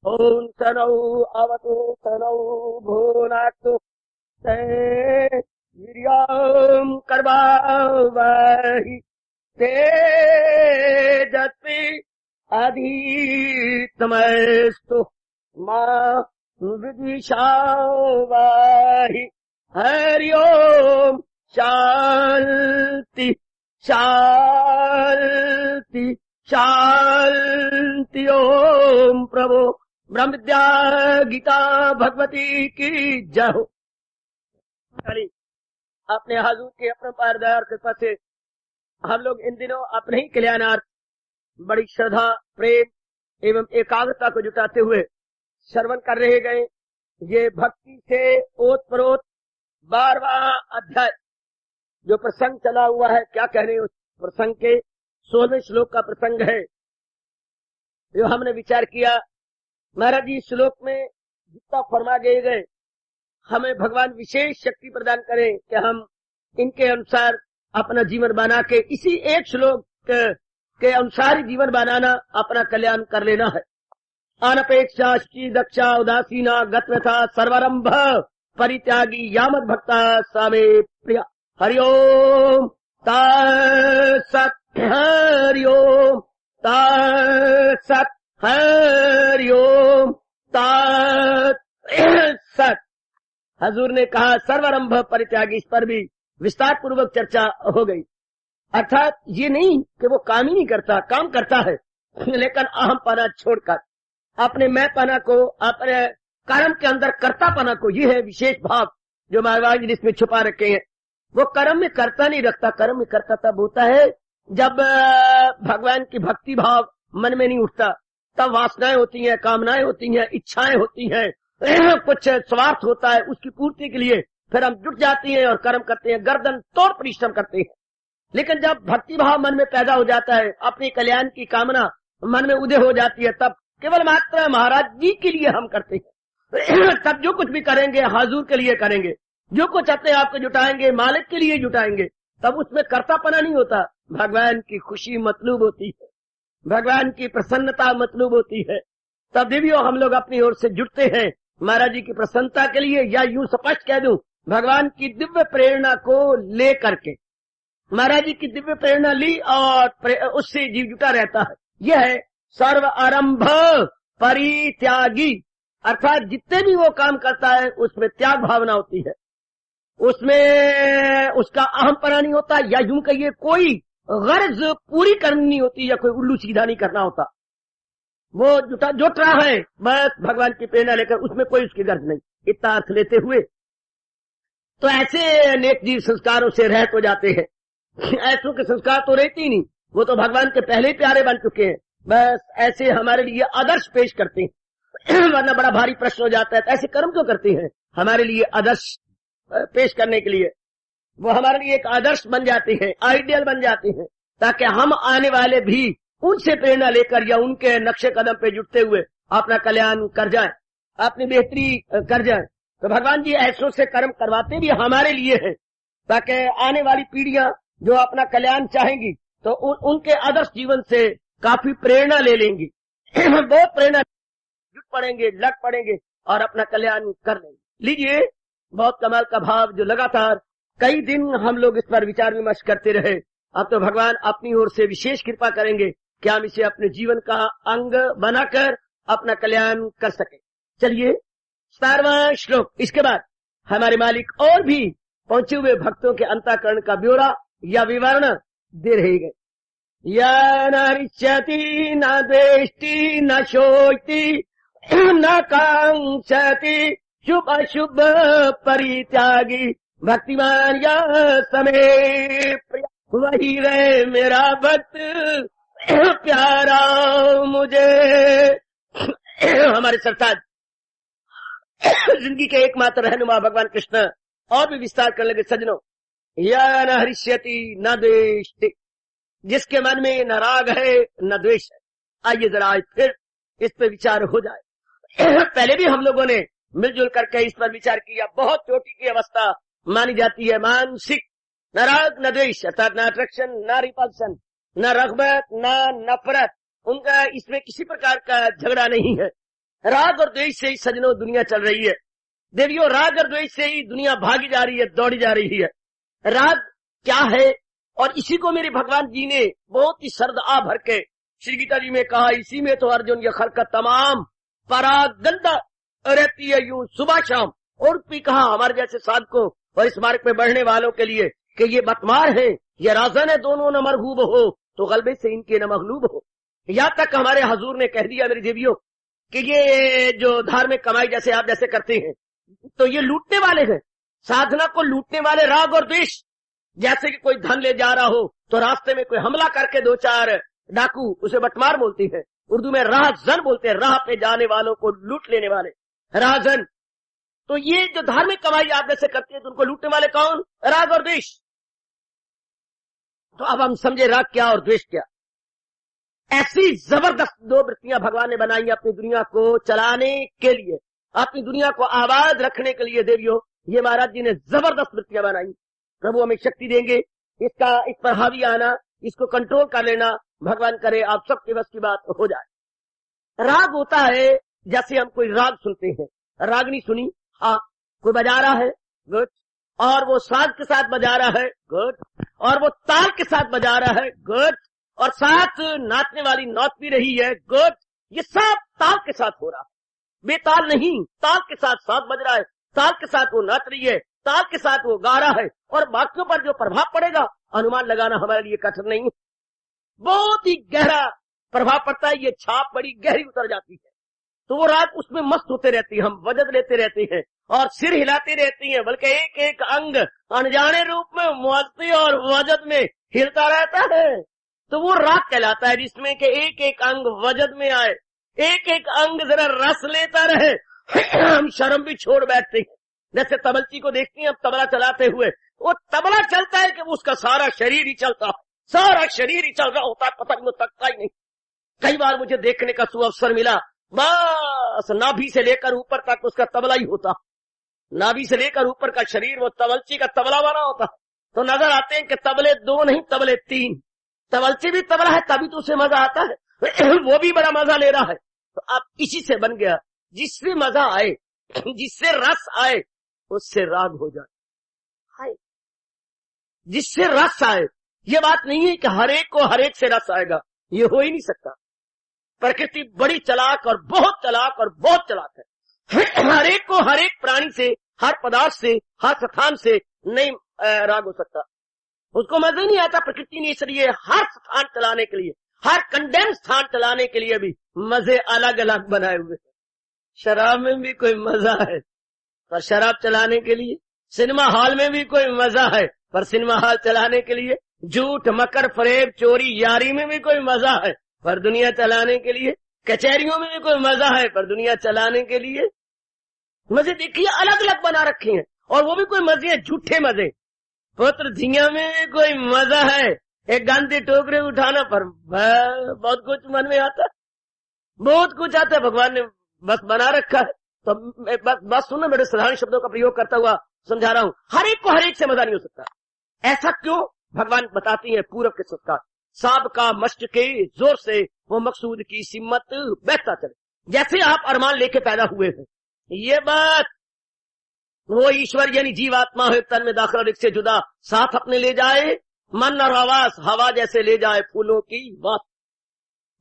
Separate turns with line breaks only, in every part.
ओम सनौ अवतु सनौ भुनक्तु वीर्यं कर्वावहि तेजस्वी अधितमस्तु मा विद्विषावहि। हरि ओम शांति शांति शांति। ओम प्रभु ब्रह्म विद्या गीता भगवती की जय हो। अपने हाजूर के अपरंपार दया कृपा से हम लोग इन दिनों अपने ही कल्याणार्थ बड़ी श्रद्धा प्रेम एवं एकाग्रता को जुटाते हुए श्रवण कर रहे गए। ये भक्ति से ओत प्रोत 12वां अध्याय जो प्रसंग चला हुआ है, क्या कह रहे हैं उस प्रसंग के 16वें श्लोक का प्रसंग है जो हमने विचार किया। महाराज जी श्लोक में जितना फरमा गए हमें भगवान विशेष शक्ति प्रदान करें कि हम इनके अनुसार अपना जीवन बना के इसी एक श्लोक के अनुसार ही जीवन बनाना, अपना कल्याण कर लेना है। अनपेक्षा दक्षा उदासीना गत्वथा सर्वारंभ परित्यागी यामद भक्ता सामे प्रिया। हरिओम तत्सत्। हरिओम तत्सत्। हरिओम तत्सत्। हजूर ने कहा सर्वारंभ परित्यागी, इस पर भी विस्तार पूर्वक चर्चा हो गई। अर्थात ये नहीं कि वो काम ही नहीं करता, काम करता है लेकिन अहम पना छोड़कर अपने मैं पना को, अपने कर्म के अंदर कर्ता पना को, ये है विशेष भाव जो महाराज ने इसमें छुपा रखे हैं। वो कर्म में कर्ता नहीं रखता। कर्म में कर्ता तब होता है जब भगवान की भक्ति भाव मन में नहीं उठता, तब वासनाएं होती हैं, कामनाएं होती हैं, इच्छाएं होती हैं, कुछ स्वार्थ होता है, उसकी पूर्ति के लिए फिर हम जुट जाती हैं और कर्म करते हैं, गर्दन तोड़ परिश्रम करते हैं। लेकिन जब भक्ति भाव मन में पैदा हो जाता है, अपने कल्याण की कामना मन में उदय हो जाती है, तब केवल मात्र महाराज जी के लिए हम करते हैं। तब जो कुछ भी करेंगे हाजूर के लिए करेंगे, जो कुछ अपने आप को जुटाएंगे मालिक के लिए जुटाएंगे। तब उसमें कर्तापना नहीं होता, भगवान की खुशी मतलूब होती है, भगवान की प्रसन्नता मतलूब होती है। तब भी हम लोग अपनी ओर से जुटते हैं महाराज जी की प्रसन्नता के लिए, या यूं स्पष्ट कह दूं भगवान की दिव्य प्रेरणा को ले करके। महाराज जी की दिव्य प्रेरणा ली और उससे जीव जुटा रहता है। यह है सर्व आरंभ परित्यागी, अर्थात जितने भी वो काम करता है उसमें त्याग भावना होती है, उसमें उसका अहमपना नहीं होता, या यूं कहिए कोई गर्ज पूरी करनी नहीं होती, या कोई उल्लू सीधा नहीं करना होता। वो जुट रहा है बस भगवान की प्रेरणा लेकर, उसमें कोई उसकी गर्ज नहीं। इतना अर्थ लेते हुए तो ऐसे नेक जीव संस्कारों से रहित हो जाते हैं। ऐसों के संस्कार तो रहते ही नहीं, वो तो भगवान के पहले ही प्यारे बन चुके हैं, बस ऐसे हमारे लिए आदर्श पेश करते हैं। वरना बड़ा भारी प्रश्न हो जाता है, तो ऐसे कर्म क्यों करते हैं? हमारे लिए आदर्श पेश करने के लिए वो हमारे लिए एक आदर्श बन जाते हैं, आइडियल बन जाते हैं, ताकि हम आने वाले भी उनसे प्रेरणा लेकर या उनके नक्शे कदम पे जुटते हुए अपना कल्याण कर जाएं, अपनी बेहतरी कर जाएं। तो भगवान जी ऐसों से कर्म करवाते भी हमारे लिए हैं, ताकि आने वाली पीढ़ियां जो अपना कल्याण चाहेंगी तो उनके आदर्श जीवन से काफी प्रेरणा ले लेंगी। बहुत प्रेरणा जुट पड़ेंगे, लग पड़ेंगे और अपना कल्याण कर लेंगे। लीजिए, बहुत कमाल का भाव जो लगातार कई दिन हम लोग इस पर विचार विमर्श करते रहे। अब तो भगवान अपनी ओर से विशेष कृपा करेंगे कि हम इसे अपने जीवन का अंग बनाकर अपना कल्याण कर सके। चलिए 17वां श्लोक। इसके बाद हमारे मालिक और भी पहुंचे हुए भक्तों के अंतःकरण का ब्यौरा या विवरण दे रहे गए। या न रिच्यति न द्वेष्टि न शोचति न कांक्षति शुभ अशुभ परित्यागी भक्तिमान या समय प्रिय। वही रहे मेरा भक्त प्यारा मुझे। हमारे सरताज जिंदगी के एकमात्र रहनुमा भगवान कृष्ण और भी विस्तार करने लगे। सज्जनों, या न हरिष्यति न द्वेष्टि, जिसके मन में न राग है न द्वेष है। आइए जरा आज फिर इस पर विचार हो जाए। पहले भी हम लोगों ने मिलजुल करके इस पर विचार किया। बहुत चोटी की अवस्था मानी जाती है मानसिक, न राग न द्वेष, अर्थात न अट्रैक्शन न रिपल्सन, न रगबत न नफरत, उनका इसमें किसी प्रकार का झगड़ा नहीं है। राग और द्वेष से ही सजनों दुनिया चल रही है। देवियों, राग और द्वेष से ही दुनिया भागी जा रही है, दौड़ी जा रही है। राग क्या है? और इसी को मेरे भगवान जी ने बहुत ही शरद आ भर के श्री गीता जी में कहा, इसी में तो अर्जुन ये खलकत तमाम परागंदा रहती है यूं सुबह शाम। और भी कहा हमारे जैसे साधकों और इस मार्ग पे बढ़ने वालों के लिए कि ये बतमार है, ये राजन है, दोनों न मरहूब हो तो गलबे से इनके न मगलूब हो। यहाँ तक हमारे हजूर ने कह दिया मेरी देवियों कि ये जो धार्मिक कमाई जैसे आप जैसे करते हैं तो ये लूटने वाले हैं, साधना को लूटने वाले राग और द्वेष। जैसे कि कोई धन ले जा रहा हो तो रास्ते में कोई हमला करके दो चार डाकू उसे बटमार बोलती है, उर्दू में राहजन बोलते हैं, राह पे जाने वालों को लूट लेने वाले राहजन। तो ये जो धार्मिक कमाई आप जैसे करते हैं तो उनको लूटने वाले कौन? राग और द्वेष। तो अब हम समझे राग क्या और द्वेष क्या। ऐसी जबरदस्त दो वृत्तियां भगवान ने बनाई अपनी दुनिया को चलाने के लिए, अपनी दुनिया को आबाद रखने के लिए। देवियों, ये महाराज जी ने जबरदस्त वृत्तियां बनाई। प्रभु हमें शक्ति देंगे इसका इस पर हावी आना, इसको कंट्रोल कर लेना। भगवान करे आप सबके बस की बात हो जाए। राग होता है जैसे हम कोई राग सुनते हैं, रागनी सुनी, हाँ, कोई बजा रहा है, गुड, और वो साज के साथ बजा रहा है, गुड, और वो ताल के साथ बजा रहा है, गुड, और साथ नाचने वाली नाच भी रही है, गुड। ये सब ताल के साथ हो रहा है, बेताल नहीं, ताल के साथ साथ बज रहा है, ताल के साथ वो नाच रही है, ताल के साथ वो गा रहा है। और बाकियों पर जो प्रभाव पड़ेगा अनुमान लगाना हमारे लिए कठिन नहीं है, बहुत ही गहरा प्रभाव पड़ता है। ये छाप बड़ी गहरी उतर जाती है। तो वो रात उसमें मस्त होते रहती है, हम वजद लेते रहते हैं और सिर हिलाते रहती हैं, बल्कि एक एक अंग अनजाने रूप में मस्ती और वजद में हिलता रहता है। तो वो राग कहलाता है जिसमें कि एक एक अंग वजद में आए, एक एक अंग जरा रस लेता रहे। हम शर्म भी छोड़ बैठते हैं। जैसे तबलची को देखती हैं हम तबला चलाते हुए, वो तबला चलता है कि वो उसका सारा शरीर ही चलता है, सारा शरीर ही चल रहा होता है, पता नहीं तकता ही नहीं। कई बार मुझे देखने का सुअवसर मिला, बस नाभि से लेकर ऊपर तक उसका तबला ही होता, नाभि से लेकर ऊपर का शरीर वो तबलची का तबला बना होता। तो नजर आते हैं कि तबले दो नहीं तबले तीन, तबलची भी तबला है तभी तो उसे मजा आता है। वो भी बड़ा मजा ले रहा है। तो अब इसी से बन गया, जिससे मजा आए, जिससे रस आए उससे राग हो जाए, जिससे रस आए। ये बात नहीं है कि हरेक को हरेक से रस आएगा, ये हो ही नहीं सकता। प्रकृति बड़ी चलाक और बहुत चलाक और बहुत चलाक है। हरेक को हरेक प्राणी से, हर पदार्थ से, हर स्थान से नहीं राग हो सकता। उसको मजा ही नहीं आता। प्रकृति ने इसलिए हर स्थान चलाने के लिए, हर कंडेम स्थान चलाने के लिए भी मजे अलग अलग बनाए हुए हैं। शराब में भी कोई मजा है पर शराब चलाने के लिए, सिनेमा हॉल में भी कोई मजा है पर सिनेमा हॉल चलाने के लिए, झूठ मकर फरेब चोरी यारी में भी कोई मजा है पर दुनिया चलाने के लिए, कचहरियों में भी कोई मजा है पर दुनिया चलाने के लिए। मजे देखिए अलग अलग बना रखे हैं, और वो भी कोई मजे हैं झूठे मजे। पुत्र झिंगा में भी कोई मजा है, एक गांधी टोकरे उठाना पर बहुत कुछ मन में आता है, बहुत कुछ आता है। भगवान ने बस बना रखा है। तो बस सुनना, मेरे साधारण शब्दों का प्रयोग करता हुआ समझा रहा हूं। हर एक को हर एक से मजा नहीं हो सकता। ऐसा क्यों? भगवान बताती है पूरब के संस्कार, साब का मश्क के जोर से वो मकसूद की सिम्मत बहता चले। जैसे आप अरमान लेके पैदा हुए हैं, ये बात वो ईश्वर यानी जीवात्मा है, तन में दाखिल और से जुदा साथ अपने ले जाए, मन और आवास हवा जैसे ले जाए फूलों की बात।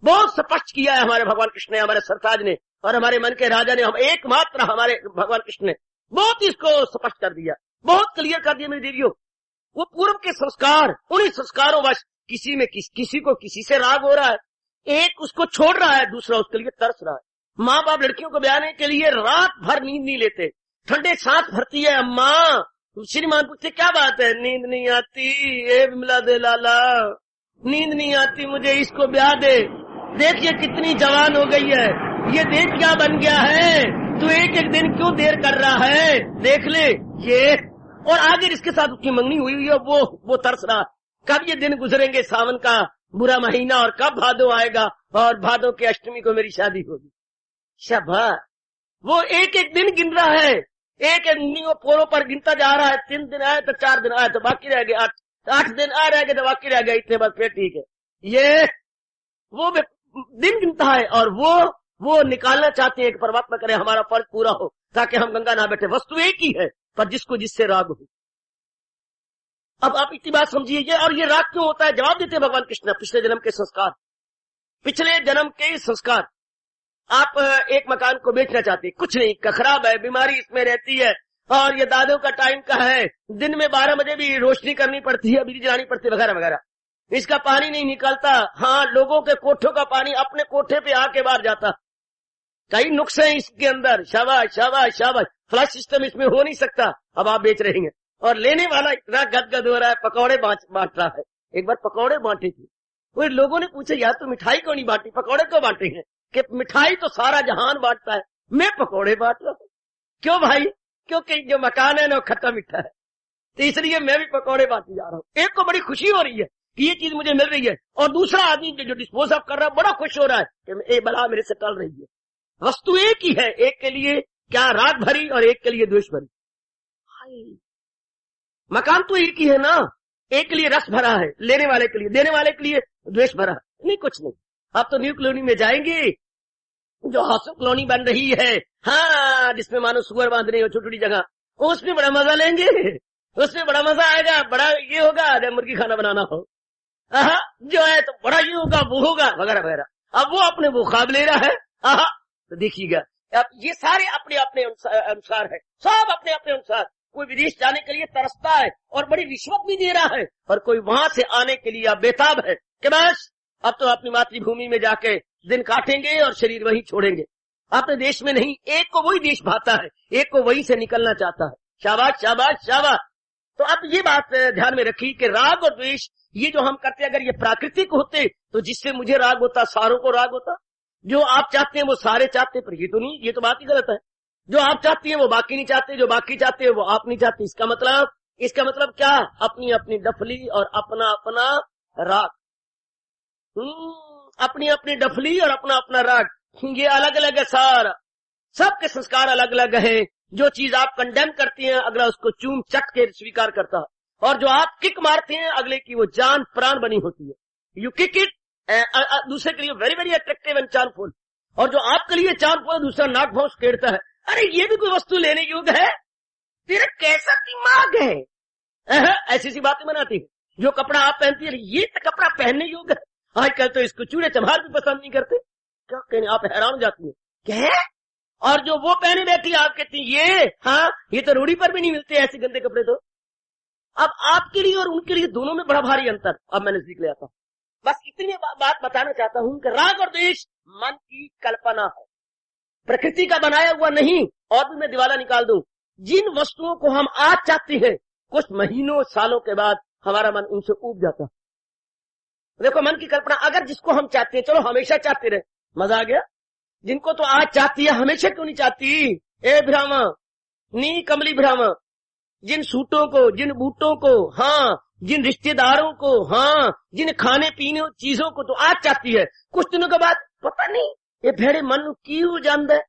बहुत स्पष्ट किया है हमारे भगवान कृष्ण ने, हमारे सरताज ने और हमारे मन के राजा ने, हम एकमात्र हमारे भगवान कृष्ण ने बहुत इसको स्पष्ट कर दिया, बहुत क्लियर कर दिया मेरी देवियों। वो पूर्व के संस्कार, उन्हीं संस्कारों वश किसी में किसी को किसी से राग हो रहा है, एक उसको छोड़ रहा है, दूसरा उसके लिए तरस रहा है। माँ बाप लड़कियों को ब्याने के लिए रात भर नींद नहीं लेते, ठंडे सांस भरती है अम्मा। श्रीमान पूछते क्या बात है? नींद नहीं आती, ए विमला दे लाला, नींद नहीं आती मुझे, इसको ब्याह दे। देखिए कितनी जवान हो गई है, ये देख क्या बन गया है, तू एक एक दिन क्यों देर कर रहा है, देख ले ये। और आगे इसके साथ उसकी मंगनी हुई है, वो तरस रहा, कब ये दिन गुजरेंगे सावन का बुरा महीना और कब भादो आएगा और भादो के अष्टमी को मेरी शादी होगी। शाबाश, वो एक एक दिन गिन रहा है, एक एक पोरों पर गिनता जा रहा है। 3 दिन आए तो 4 दिन आए तो बाकी रह गए, 8 दिन आ रह गए तो बाकी रह गए, इतने बस फिर ठीक है। ये वो दिन गिनता है और वो वो निकालना चाहते हैं कि परमात्मा करे हमारा फर्ज पूरा हो ताकि हम गंगा ना बैठे। वस्तु एक ही है पर जिसको जिससे राग हो। अब आप इतनी बात समझिए। और ये राग क्यों होता है? जवाब देते हैं भगवान कृष्ण, पिछले जन्म के संस्कार। पिछले जन्म के संस्कार। आप एक मकान को बेचना चाहते हैं, कुछ नहीं, खराब है, बीमारी इसमें रहती है, और ये दादों का टाइम का है, दिन में 12 बजे भी रोशनी करनी पड़ती है, बिजली जलानी पड़ती है, वगैरह वगैरह, इसका पानी नहीं निकलता। हाँ, लोगों के कोठों का पानी अपने कोठे पे आके बाहर जाता। कई नुक्स हैं इसके अंदर। शाबाश शाबाश शाबाश। फ्लश सिस्टम इसमें हो नहीं सकता। अब आप बेच रहे हैं और लेने वाला इतना गदगद हो रहा है, पकौड़े बांट रहा है। एक बार पकौड़े बांटे थे, वो लोगों ने पूछा यार तो मिठाई क्यों नहीं बांटी, पकौड़े क्यों बांटे हैं? कि मिठाई तो सारा जहान बांटता है, मैं पकौड़े बांट रहा हूं। क्यों भाई? क्योंकि जो मकान है ना खट्टा मीठा है, तो इसलिए मैं भी पकौड़े बांटी जा रहा हूं। एक को बड़ी खुशी हो रही है कि ये चीज मुझे मिल रही है, और दूसरा आदमी जो डिस्पोज ऑफ कर रहा है बड़ा खुश हो रहा है कि ये बला मेरे से टल रही है। वस्तु एक ही है, एक के लिए क्या राग भरी और एक के लिए द्वेष भरी। मकान तो एक ही है ना, एक के लिए रस भरा है, लेने वाले के लिए, देने वाले के लिए द्वेष भरा नहीं, कुछ नहीं। आप तो न्यू कॉलोनी में जाएंगे, जो हाउस कॉलोनी बन रही है, हाँ, जिसमें मानो सुअर बांध रही हो छोटी छोटी जगह, उसमें बड़ा मजा लेंगे, उसमें बड़ा मजा आएगा, बड़ा ये होगा जब मुर्गी खाना बनाना हो, जो है तो बड़ा ये होगा वो होगा वगैरह वगैरह। अब वो अपने वो ख्वाब ले रहा है, तो देखिएगा अब ये सारे अपने अपने अनुसार है, सब अपने अपने अनुसार। कोई विदेश जाने के लिए तरसता है और बड़ी रिश्वत भी दे रहा है, और कोई वहां से आने के लिए बेताब है कि बस अब तो अपनी मातृभूमि में जाके दिन काटेंगे और शरीर वहीं छोड़ेंगे। अपने देश में नहीं, एक को वही देश भाता है, एक को वहीं से निकलना चाहता है। शाबाश शाबाश शाबाश। तो अब ये बात ध्यान में रखी कि राग और द्वेष ये जो हम करते, अगर ये प्राकृतिक होते तो जिससे मुझे राग होता सारों को राग होता। जो आप चाहते हैं वो सारे चाहते, पर ये तो नहीं, ये तो बात ही गलत है। जो आप चाहती हैं वो बाकी नहीं चाहते, जो बाकी चाहते हैं वो आप नहीं चाहते। इसका मतलब क्या? अपनी अपनी डफली और अपना अपना राग। अपनी अपनी डफली और अपना अपना राग, ये अलग अलग है सारा। सबके संस्कार अलग अलग है। जो चीज आप कंडेम करती हैं अगला उसको चूम चट के स्वीकार करता है, और जो आप किक मारते हैं अगले की वो जान प्राण बनी होती है। यू किक इट, दूसरे के लिए वेरी वेरी अट्रैक्टिव एंड चार्मफुल, और जो आपके लिए चार्मफुल दूसरा नाक भौंस खेड़ता है। अरे ये भी कोई वस्तु लेने योग्य है? तेरा कैसा दिमाग है? ऐसी सी बातें बनाती है। जो कपड़ा आप पहनती है ये तो कपड़ा पहनने योग्य है। आजकल तो इसको चूड़े चमार भी पसंद नहीं करते। क्या कहने, आप हैरान हो जाती है क्या? और जो वो पहने बैठी आप कहती ये, हाँ, ये तो रूढ़ी पर भी नहीं मिलते ऐसे गंदे कपड़े। तो अब आपके लिए और उनके लिए दोनों में बड़ा भारी अंतर अब मैं नजदीक ले आता हूं। बस इतनी बात बताना चाहता हूं कि राग और द्वेष मन की कल्पना है, प्रकृति का बनाया हुआ नहीं। और भी मैं दिवाला निकाल दूं, जिन वस्तुओं को हम आज चाहते हैं कुछ महीनों सालों के बाद हमारा मन उनसे ऊब जाता। देखो मन की कल्पना, अगर जिसको हम चाहते हैं, चलो हमेशा चाहते रहे, मजा आ गया। जिनको तो आज चाहती है हमेशा क्यों नहीं चाहती? ए ब्राह्मण, नी कमली ब्राह्मण, जिन सूटों को, जिन बूटों को, हाँ, जिन रिश्तेदारों को, हाँ, जिन खाने पीने चीजों को तो आज चाहती है, कुछ दिनों के बाद पता नहीं ये भेड़े मन की हो जाता है,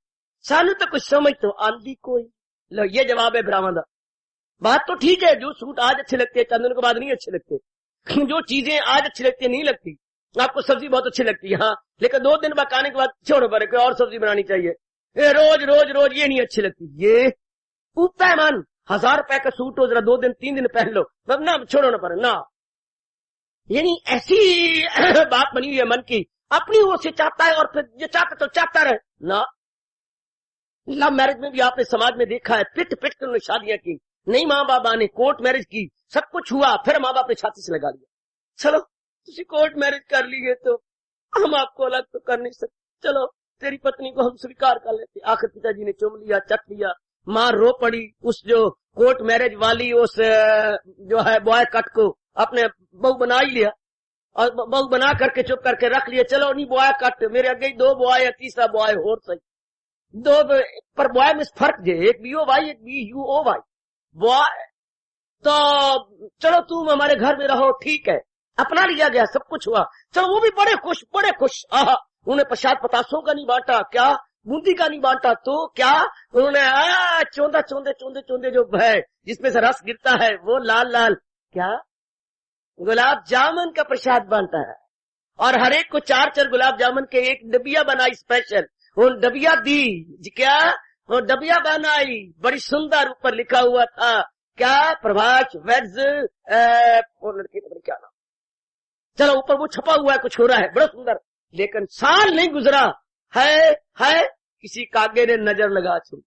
सानू तो कुछ समझ तो आंधी कोई। लो ये जवाब है ब्राह्मण का। बात तो ठीक है, जो सूट आज अच्छे लगते हैं चंद दिनों के बाद नहीं अच्छे लगते, जो चीजें आज अच्छी लगती है नहीं लगती। आपको सब्जी बहुत अच्छी लगती है, हाँ, लेकिन 2 दिन बाद खाने के बाद छोड़ो पर कोई और सब्जी बनानी चाहिए। रोज रोज रोज ये नहीं अच्छी लगती, ये ऊबता है मन। 1000 रुपए का सूट हो, जरा 2 दिन 3 दिन पहन लो, ना छोड़ो ना पर ना। यानी ऐसी बात बनी हुई है मन की, अपनी ओर से चाहता है और फिर ये चाहता तो चाहता रहे ना। लव मैरिज में भी आपने समाज में देखा है, पिट पिट कर उन्होंने शादियां की, नहीं माँ बाबा ने कोर्ट मैरिज की, सब कुछ हुआ, फिर माँ बाप ने छाती से लगा लिया, चलो तुझे कोर्ट मैरिज कर ली है तो हम आपको अलग तो कर नहीं सकते, चलो तेरी पत्नी को हम स्वीकार कर लेते। आखिर पिताजी ने चुम लिया, चट लिया, माँ रो पड़ी। उस जो कोर्ट मैरिज वाली उस जो है बॉय कट को अपने बहू बना ही लिया, और बहू बना करके चुप करके रख लिया। चलो नहीं बॉय कट, मेरे आगे 2 बॉय है, तीसरा बॉय हो सही, 2 पर बॉय में फर्क है, एक बी ओ वाई एक B U O Y boy. तो चलो तुम हमारे घर में रहो, ठीक है, अपना लिया गया, सब कुछ हुआ। चलो वो भी बड़े खुश बड़े खुश। उन्होंने प्रसाद पतासों का नहीं बांटा, क्या बूंदी का नहीं बांटा, तो क्या उन्होंने चौंदा चौंदे चौंदे चौंदे जो है जिसमें से रस गिरता है वो लाल लाल क्या गुलाब जामुन का प्रसाद बांटा है, और हर एक को 4 गुलाब जामुन के एक डबिया बनाई स्पेशल। वो डबिया दी जी, क्या वो डबिया बनाई, बड़ी सुंदर, ऊपर लिखा हुआ था क्या, प्रभाष वेज वो लड़की पता क्या नाम, चलो ऊपर वो छपा हुआ है, कुछ हो रहा है बड़ा सुंदर। लेकिन साल नहीं गुजरा है किसी कागे ने नजर लगा छोड़ी,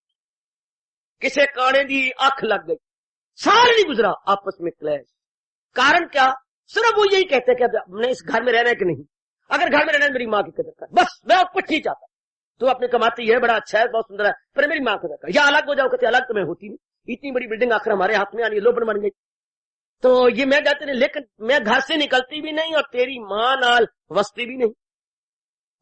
किसी काने की आंख लग गई, साल नहीं गुजरा, आपस में क्लैश। कारण क्या, सिर्फ वो यही कहते हैं कि हमने इस घर में रहना है कि नहीं, अगर घर में रहना है मेरी माँ की कदर कर, बस मैं कुछ नहीं चाहता, तो अपने कमाती है, बड़ा अच्छा है, बहुत सुंदर है, पर मेरी माँ कदर कर, या अलग हो जाओ, कहते अलग तो मैं होती नहीं, इतनी बड़ी बिल्डिंग आखिर हमारे हाथ में आनी, लोबन बन गई, तो ये मैं जाते नहीं, लेकिन मैं घर से निकलती भी नहीं और तेरी माँ नाल वस्ती भी नहीं।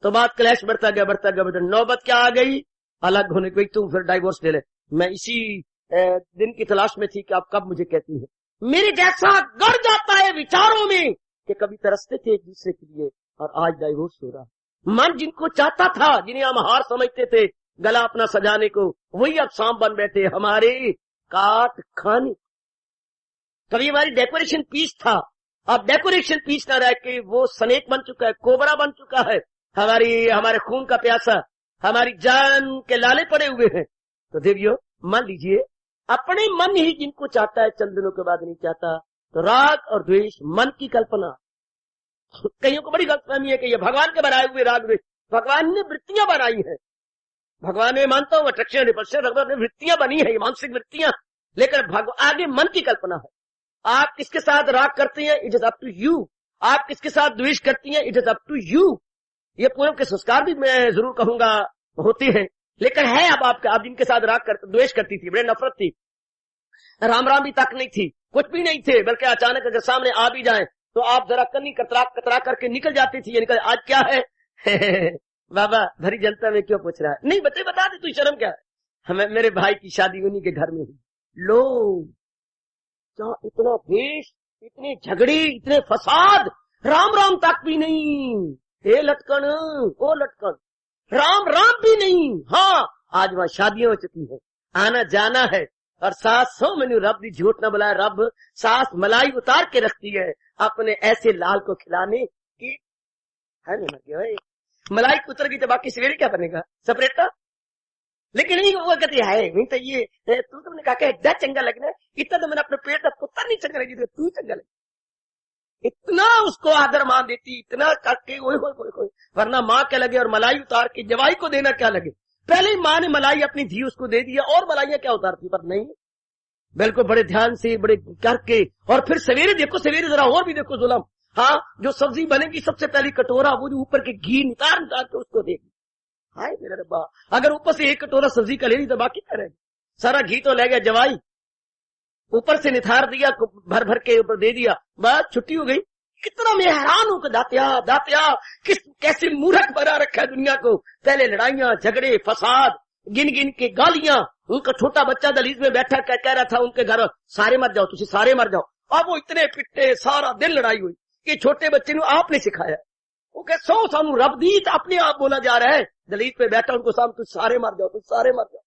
तो बात क्लैश बढ़ता गया, नौबत क्या आ गई, अलग होने की, तुम फिर डाइवोर्स ले ले। मैं इसी दिन की तलाश में थी कि आप कब मुझे कहती है। मेरे जैसा गड़ जाता है विचारों में कि कभी तरसते थे एक दूसरे के लिए और आज डाइवोर्स हो रहा। मन जिनको चाहता था, जिन्हें हम हार समझते थे गला अपना सजाने को, वही अब सांप बन बैठे हमारे काट खाने। कभी हमारी डेकोरेशन पीस था, अब डेकोरेशन पीस ना रह के वो स्नेक बन चुका है, कोबरा बन चुका है, हमारे खून का प्यासा, हमारी जान के लाले पड़े हुए हैं। तो देवियों मान लीजिए, अपने मन ही जिनको चाहता है चंद दिनों के बाद नहीं चाहता, तो राग और द्वेष मन की कल्पना। कईयों को बड़ी गलतफहमी है कि ये भगवान के बनाए हुए राग द्वेष, भगवान ने वृत्तियां बनाई है, भगवान में मानता हूं अट्रैक्शन रिपल्शन, भगवान ने वृत्तियां बनी है, मानसिक वृत्तियां, लेकिन आगे मन की कल्पना है। आप किसके साथ राग करते हैं, it is up to you, आप किसके साथ द्वेष करती हैं, it is up to you. ये पूर्व के संस्कार भी मैं जरूर कहूंगा होते हैं, लेकिन है अब आपका, आप जिनके साथ राग करते, द्वेष करती थी, बड़े नफरत थी, राम राम भी तक नहीं थी, कुछ भी नहीं थे, बल्कि अचानक अगर सामने आ भी जाए तो आप जरा कन्नी कतरा करके निकल जाती थी, निकल, आज क्या है बाबा भरी जनता में क्यों पूछ रहा है, नहीं बता दे तू, शर्म क्या है। हमें मेरे भाई की शादी उन्हीं के घर में हुई, लो जहाँ इतना द्वेष, इतने झगड़े, इतने फसाद, राम राम तक भी नहीं, हे लटकन ओ लटकन, राम राम भी नहीं। हाँ आज वहां शादियां हो चुकी है, आना जाना है, और सास सो मैंने रब दी झूठ न बुलाया, रब सास मलाई उतार के रखती है अपने ऐसे लाल को खिलाने की, है ना, मलाई उतर गई तो बाकी सवेरे क्या बनेगा, सेपरेटा। लेकिन नहीं वो कहती है नहीं तो ये तुमने कहा एड्डा चंगा लगना है, इतना तो मैंने अपने पेट का पुत्र नहीं चंगा लगी, तू चंगा लगी, इतना उसको आदर मान देती, इतना करके कोई वरना माँ क्या लगे और मलाई उतार के जवाई को देना क्या लगे। पहले ही माँ ने मलाई अपनी धी उसको दे दिया और मलाइयां क्या उतारती, पर नहीं, बिल्कुल बड़े ध्यान से बड़े करके, और फिर सवेरे देखो, सवेरे जरा और भी देखो जुलम, हाँ जो सब्जी बनेगी सबसे पहली कटोरा वो जो ऊपर के घी नितार के उसको देगी, हाय मेरा रब्बा, अगर ऊपर से एक कटोरा सब्जी का ले ली तो बाकी क्या रहेगा, सारा घी तो ले गया जवाई, ऊपर से निथार दिया, भर भर के ऊपर दे दिया, बस छुट्टी हो गई। कितना मैं हैरान हूं कि दातिया कैसे मूर्ख बना रखा है दुनिया को। पहले लड़ाइयां झगड़े फसाद, गिन गिन के गालियां, उनका छोटा बच्चा दहलीज में बैठा कह रहा था उनके घर सारे मर जाओ, तुझे सारे मर जाओ, अब वो इतने पिट्टे, सारा दिन लड़ाई हुई। ये छोटे बच्चे ने आपने सिखाया, वो कह सौ सानू रब दी, अपने आप बोला जा रहा है, दहलीज पे बैठा उनको सामने तुझ सारे मर जाओ, तुझ सारे मर जाओ।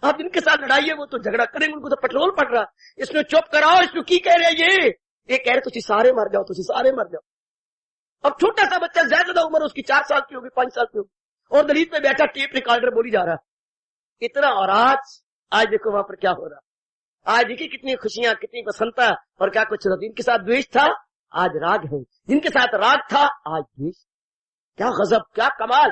आप जिनके साथ लड़ाई है वो तो झगड़ा करेंगे, उनको तो पेट्रोल पड़ रहा, इसमें चुप कराओ, इसमें की कह रहे ये कह रहे तुझे सारे मर जाओ, तुझे सारे मर जाओ। अब छोटा सा बच्चा, ज्यादा उम्र उसकी 4 साल की होगी, 5 साल की होगी, और दलीत पे बैठा टेप रिकॉर्डर बोली जा रहा है इतना। और आज देखो वहां पर क्या हो रहा, आज देखिए कितनी खुशियां, कितनी प्रसन्नता, और क्या कुछ जिनके साथ द्वेष था आज राग है, जिनके साथ राग था आज द्वेष। क्या गजब, क्या कमाल।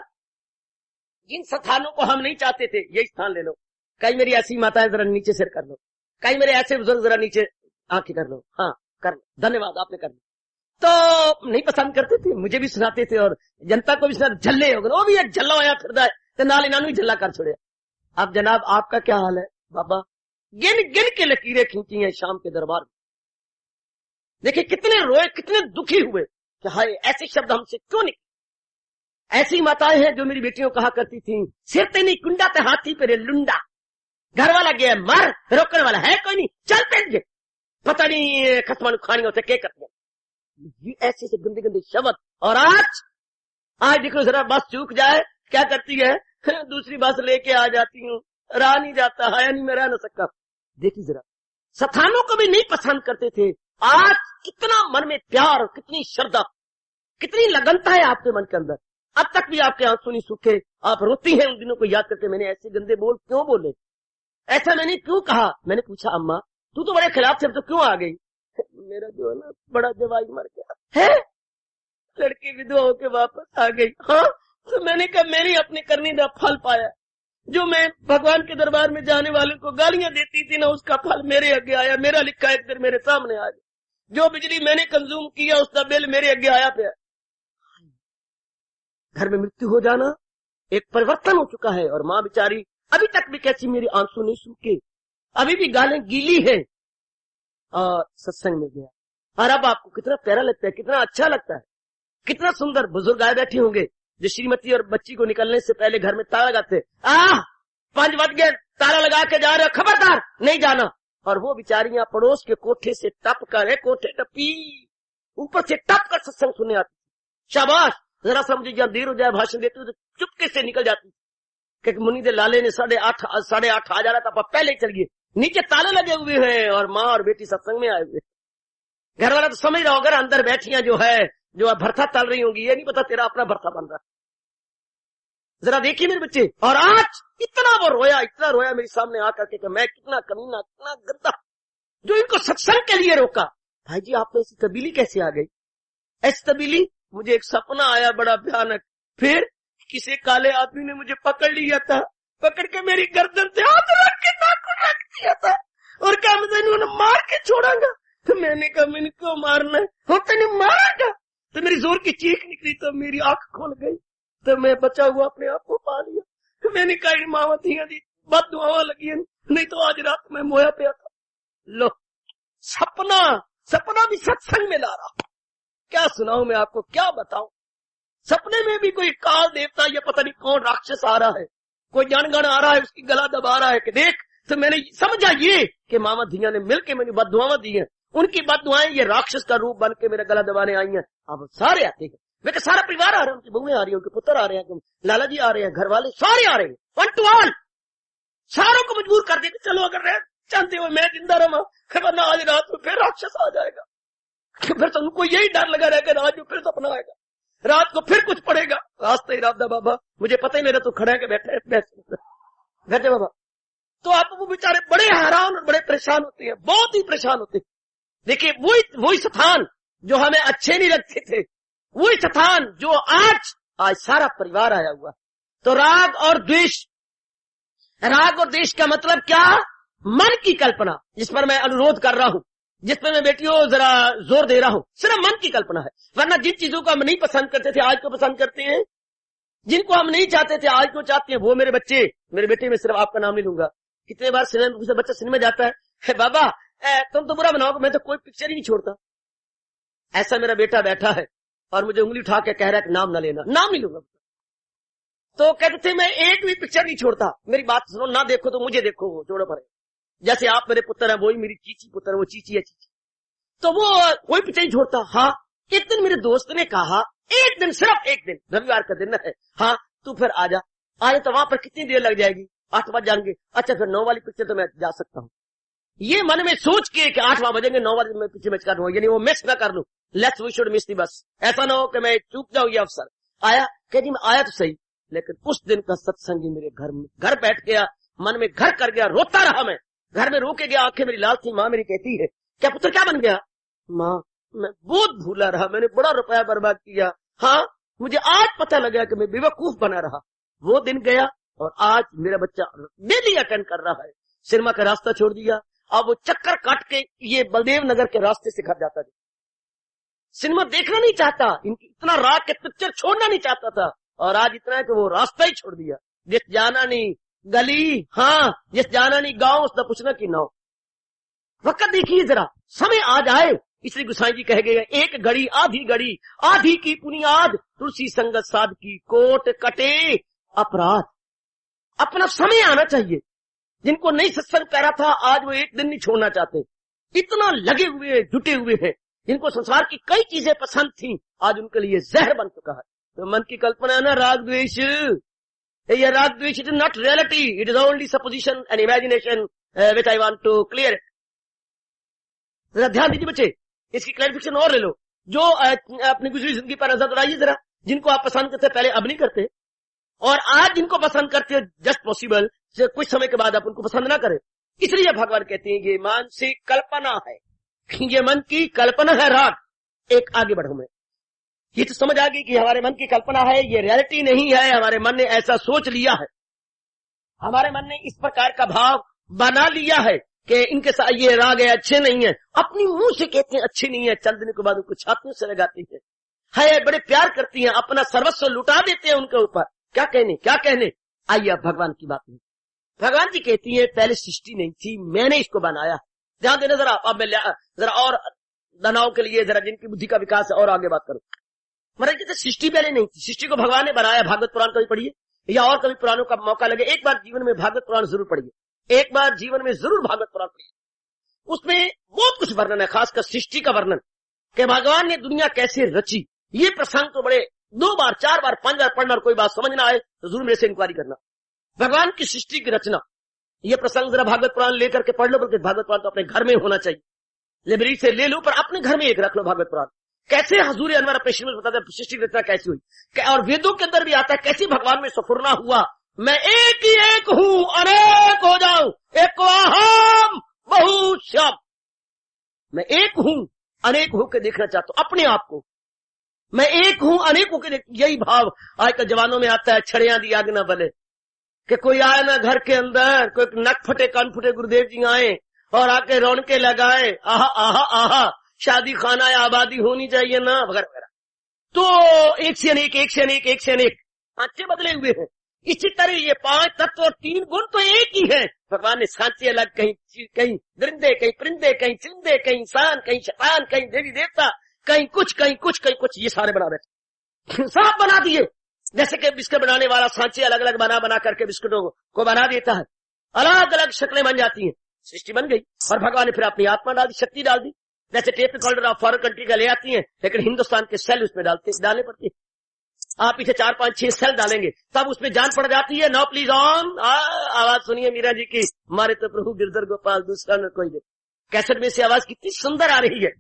जिन स्थानों को हम नहीं चाहते थे यही स्थान ले लो। कई मेरी ऐसी माताएं जरा नीचे सिर कर लो, कई मेरे ऐसे बुजुर्ग जरा नीचे आंखें कर लो, हाँ कर लो, धन्यवाद आपने कर लो। तो नहीं पसंद करते थे, मुझे भी सुनाते थे और जनता को भी सुनाते, झल्ले हो गए, वो भी एक झल्ला आया फिर तो नाल इन्होंने भी झल्ला कर छोड़े। अब जनाब आपका क्या हाल है बाबा, गिन गिन के लकीरें खींची हैं शाम के दरबार में। देखिए कितने रोए, कितने दुखी हुए कि हाय ऐसे शब्द हमसे क्यों निकले। ऐसी माताएं हैं जो मेरी बेटियों कहा करती थी, सिर ते नहीं कुंडा ते हाथी पे रे लुंडा, घर वाला गया मर, रोकने वाला है कोई नहीं, चल पेट, पता नहीं खसमान खानी होते क्या करते हैं, ये ऐसे से गंदे गंदे शब्द। और आज देखो जरा बस चूक जाए क्या करती है, दूसरी बस लेके आ जाती हूँ, रहा नहीं जाता है, नहीं मैं रह न सकता। देखिए जरा, स्थानों को भी नहीं पसंद करते थे, आज कितना मन में प्यार, कितनी श्रद्धा, कितनी लगनता है आपके मन के अंदर। अब तक भी आपके आंसू नहीं सूखे, आप रोती हैं उन दिनों को याद करके, मैंने ऐसे गंदे बोल क्यों बोले, ऐसा मैंने क्यों कहा। मैंने पूछा अम्मा तू तो बड़े खिलाफ थे, तो क्यों आ गई। मेरा जो है ना बड़ा जवाई मर गया है, लड़की विधवा होके वापस आ गई। हाँ, तो मैंने कहा मैंने अपने करने का फल पाया, जो मैं भगवान के दरबार में जाने वाले को गालियां देती थी ना, उसका फल मेरे आगे आया, मेरा लिखा एक दिन मेरे सामने आ गया। जो बिजली मैंने कंज्यूम किया उसका बिल मेरे आगे आया पे। घर में मृत्यु हो जाना एक परिवर्तन हो चुका है, और माँ बेचारी अभी तक भी कैसी मेरे आंसू नहीं सूखे, अभी भी गालें गीली है। और सत्संग में गया, और अब आपको कितना प्यारा लगता है, कितना अच्छा लगता है, कितना सुंदर। बुजुर्ग आए बैठे होंगे जो श्रीमती और बच्ची को निकलने से पहले घर में ताला लगाते, 5 बज गए, ताला लगा के जा रहे हो, खबरदार नहीं जाना। और वो बेचारियां पड़ोस के कोठे से टप कर, कोठे टपी ऊपर से टप कर सत्संग सुनने आती। शाबाश, जरा सा मुझे जब देर हो जाए भाषण देते तो चुपके से निकल जाती, क्योंकि मुनि दे लाले ने 8:30 आ जा रहा था, पहले ही चल गए, नीचे ताले लगे हुए हैं और माँ और बेटी सत्संग में आए हुए। घर वाला तो समझ रहा होगा अंदर बैठियां जो है जो भरथा तल रही होंगी, ये नहीं पता तेरा अपना भरथा बन रहा। जरा देखिए मेरे बच्चे, और आज इतना वो रोया, इतना रोया मेरे सामने आकर के मैं कितना कमीना, कितना गंदा, जो इनको सत्संग के लिए रोका। भाई जी आप में ऐसी तब्दीली कैसे आ गई। ऐसी तब्दीली, मुझे एक सपना आया बड़ा भयानक, फिर किसी काले आदमी ने मुझे पकड़ लिया था, पकड़ के मेरी गर्दन से हाथ रख के नाखून रख दिया था और कहा मुझे इन्होंने मार के छोड़ांगा। तो मैंने कहा मैंने क्यों मारना है, हो तेने मारागा। तो मेरी जोर की चीख निकली, तो मेरी आंख खोल गई, तो मैं बचा हुआ अपने आप को पा लिया। तो मैंने कहा मावा थिया दी बद दुआवा लगी, नहीं तो आज रात में मोया पे था। लो सपना भी सत्संग में ला रहा, क्या सुनाऊं मैं आपको, क्या बताऊं। सपने में भी कोई काल देवता या पता नहीं कौन राक्षस आ रहा है, कोई जनगण आ रहा है, उसकी गला दबा रहा है कि देख। तो मैंने समझा ये कि मामा धिया ने मिलके मैंने बददुआवां दी हैं, उनकी बददुआएं ये राक्षस का रूप बन के मेरा गला दबाने आई हैं। अब सारे आते हैं, बेटा सारा परिवार आ रहा है, उनकी बहुएं आ रही है, उनके पुत्र आ रहे हैं, लाला जी आ रहे हैं, घर वाले सारे आ रहे हैं, 1 to all। सारों को मजबूर कर देते, चलो अगर रह चाहते हो मैं जिंदा रहा, वरना आज रात में फिर राक्षस आ जाएगा। फिर तो उनको यही डर लगा रहेगा, आज फिर तो अपना आएगा, रात को फिर कुछ पड़ेगा। रास्ते ही राधा बाबा मुझे पता ही मेरा तो खड़ा के बैठे बाबा। तो आप वो बेचारे बड़े हैरान और बड़े परेशान होते हैं, बहुत ही परेशान होते हैं। देखिए वही स्थान जो हमें अच्छे नहीं लगते थे, वही स्थान जो आज सारा परिवार आया हुआ। तो राग और द्वेष का मतलब क्या, मन की कल्पना, जिस पर मैं अनुरोध कर रहा हूं, जिस पर मैं बेटियों जरा जोर दे रहा हूं, सिर्फ मन की कल्पना है। वरना जिन चीजों को हम नहीं पसंद करते थे आज को पसंद करते हैं, जिनको हम नहीं चाहते थे आज को चाहते हैं। वो मेरे बच्चे, मेरे बेटे में सिर्फ आपका नाम नहीं लूंगा, कितने बार सिनेमा बच्चा सिनेमा जाता है, बाबा तुम तो बुरा बनाओगे, मैं तो कोई पिक्चर ही नहीं छोड़ता। ऐसा मेरा बेटा बैठा है और मुझे उंगली उठा के कह रहा है कि नाम ना लेना, नाम नहीं लूंगा। तो कहते थे मैं एक भी पिक्चर नहीं छोड़ता, मेरी बात सुनो, ना देखो तो मुझे देखो, वो जोड़ो पर। जैसे आप मेरे पुत्र है, वही मेरी चीची पुत्र है, वो चीची है चीची, तो वो कोई पिक्चर नहीं छोड़ता। हाँ, एक दिन मेरे दोस्त ने कहा, एक दिन, सिर्फ एक दिन, रविवार का दिन है, हाँ तू फिर आजा तो वहां पर कितनी देर लग जाएगी, 8 बज जाएंगे, अच्छा फिर 9 वाली पिक्चर तो मैं जा सकता हूँ। ये मन में सोच के कि 8 बजेंगे 9 बजे मैं पिक्चर मिस कर लूँ, यानी वो मिस ना कर लूं, लेट्स वी शुड मिस दी बस, ऐसा ना हो कि मैं चूक जाऊँ ये अवसर। आया, कह जी मैं आया तो सही, लेकिन उस दिन का सत्संगी मेरे घर बैठ गया, मन में घर कर गया, रोता रहा मैं, घर में रो के गया, आंखें मेरी लाल थी। माँ मेरी कहती है क्या पुत्र क्या बन गया। माँ मैं बहुत भूला रहा, मैंने बड़ा रुपया बर्बाद किया, हाँ मुझे आज पता लगा कि मैं बेवकूफ बना रहा। वो दिन गया और आज मेरा बच्चा डेली अटेंड कर रहा है, सिनेमा का रास्ता छोड़ दिया, अब वो चक्कर काट के ये बलदेव नगर के रास्ते से घर जाता था, सिनेमा देखना नहीं चाहता, इतना रात के पिक्चर छोड़ना नहीं चाहता था, और आज इतना है कि वो रास्ता ही छोड़ दिया। जिस जाना नहीं गली, हाँ जिस जाना नहीं गांव, उसका पूछना की नाव। वक्त देखिए जरा, समय आज आए, इसलिए गुसाई जी कह गए, एक घड़ी आधी की पुनियाद, तुलसी संगत साध की कोट कटे अपराध। अपना समय आना चाहिए। जिनको नहीं सत्संग करा था आज वो एक दिन नहीं छोड़ना चाहते, इतना लगे हुए जुटे हुए हैं। जिनको संसार की कई चीजें पसंद थी आज उनके लिए जहर बन चुका है। तो मन की कल्पना है ना, राग द्वेष, ये राग द्वेष it is not reality, it is only supposition and imagination which I want to clear. जरा ध्यान दीजिए बच्चे, इसकी क्लैरिफिकेशन और ले लो। जो अपनी गुजरी जिंदगी पर नजर दौड़ाइए जरा, जिनको आप पसंद करते पहले अब नहीं करते, और आज जिनको पसंद करते हो जस्ट पॉसिबल कुछ समय के बाद आप उनको पसंद ना करें। इसलिए भगवान कहते हैं ये मानसिक कल्पना है, ये मन की कल्पना है राग। एक आगे बढ़ू मैं, ये तो समझ आ गई कि हमारे मन की कल्पना है, ये रियलिटी नहीं है, हमारे मन ने ऐसा सोच लिया है, हमारे मन ने इस प्रकार का भाव बना लिया है कि इनके साथ ये राग है, अच्छे नहीं है, अपनी मुंह से कहते हैं अच्छे नहीं है, चंद दिन के बाद उनको छातियों से लगाती है, बड़े प्यार करती हैं, अपना सर्वस्व लुटा देते हैं उनके ऊपर, क्या कहने। आइए अब भगवान की बात में, भगवान जी कहती है पहले सृष्टि नहीं थी, मैंने इसको बनाया। ध्यान देना जरा, अब मैं जरा और दानव के लिए जरा जिनकी बुद्धि का विकास है और आगे बात करूं। महाराज कहते सृष्टि पहले नहीं थी, सृष्टि को भगवान ने बनाया। भागवत पुराण कभी पढ़िए या और कभी पुराणों का मौका लगे, एक बार जीवन में भागवत पुराण जरूर पढ़िए, एक बार जीवन में जरूर भागवत पुराण पढ़िए। उसमें बहुत कुछ वर्णन है, खासकर सृष्टि का वर्णन कि भगवान ने दुनिया कैसे रची। ये प्रसंग तो बड़े 2 बार 4 बार 5 बार पढ़ना, और कोई बात समझना आए तो जरूर मेरे से इंक्वायरी करना। भगवान की सृष्टि की रचना, ये प्रसंग जरा भागवत पुराण लेकर के पढ़ लो, बल्कि भागवत पुराण तो अपने घर में होना चाहिए, लाइब्रेरी से ले लो, पर अपने घर में एक रख लो भागवत पुराण। कैसे हजूर अनवर अपने श्रीमत बताते हैं सृष्टि की रचना कैसी हुई, और वेदों के अंदर भी आता है कैसे भगवान में सफुरना हुआ, मैं एक ही एक हूं अनेक हो जाऊं, एक अहम बहुश्याम। मैं एक हूं अनेक होकर देखना चाहता हूं अपने आप को, मैं एक हूं अनेक होकर। यही भाव आजकल जवानों में आता है, छड़ियां दी आग न बले, कि कोई आए ना घर के अंदर, कोई नक फटे कान फटे गुरुदेव जी आए और आके रौनके लगाए, आहा आहा आहा शादी खाना या आबादी होनी चाहिए ना, वगैरह वगैरह। तो एक से अनेक सांचे बदले हुए हैं। इसी तरह ये 5 तत्व और 3 गुण तो एक ही है। भगवान ने सांचे अलग, कहीं दरिंदे, कहीं परिंदे, कहीं चिंदे, कहीं इंसान, कहीं शैतान, कहीं देवी देवता, कहीं कुछ, ये सारे बना बैठे, सब बना दिए। जैसे कि बिस्किट बनाने वाला सांचे अलग अलग बना करके बिस्किटों को बना देता है, अलग अलग शक्लें बन जाती हैं, सृष्टि बन गई। और भगवान ने फिर अपनी आत्मा डाल दी, शक्ति डाल दी। जैसे टेप रिकॉर्डर आप फॉरेन कंट्री का ले आती हैं, लेकिन हिंदुस्तान के सेल उसमें डालने पड़ते हैं। आप इसे 4 5 6 सेल डालेंगे तब उसमें जान पड़ जाती है। नाउ प्लीज ऑन, आवाज सुनिए मीरा जी की, हमारे तो प्रभु गिरधर गोपाल दूसरा न कोई दे। कैसेट में से आवाज कितनी सुंदर आ रही है,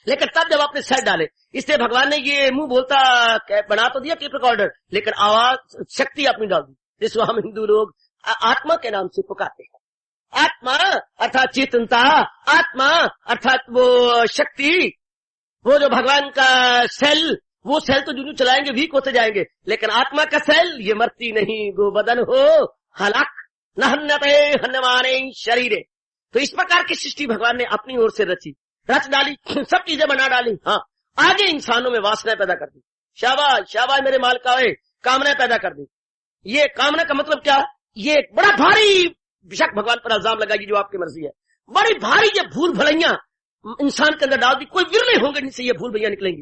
लेकिन तब जब आपने सेल डाले, इसलिए भगवान ने ये मुंह बोलता बना तो दिया टेप रिकॉर्डर, लेकिन आवाज शक्ति अपनी डाल दी, जिसको हम हिंदू लोग आत्मा के नाम से पुकारते हैं। आत्मा अर्थात चेतनता, आत्मा अर्थात वो शक्ति, वो जो भगवान का सेल, वो सेल तो जो चलाएंगे वीक होते जाएंगे, लेकिन आत्मा का सेल ये मरती नहीं, गोबदन हो हलाक न हन्नते हन्नमाने शरीरे। तो इस प्रकार की सृष्टि भगवान ने अपनी ओर से रच डाली, सब चीजें बना डाली। हाँ, आगे इंसानों में वासनाएं पैदा कर दी। शाबाश शाबाश मेरे मालिकाए, कामनाएं पैदा कर दी। ये कामना का मतलब क्या? ये एक बड़ा भारी बेशक भगवान पर इल्जाम लगाएगी जो आपकी मर्जी है, बड़ी भारी ये भूल भलैया इंसान के अंदर डाल दी। कोई विरले होंगे जिनसे ये भूल भैया निकलेंगी,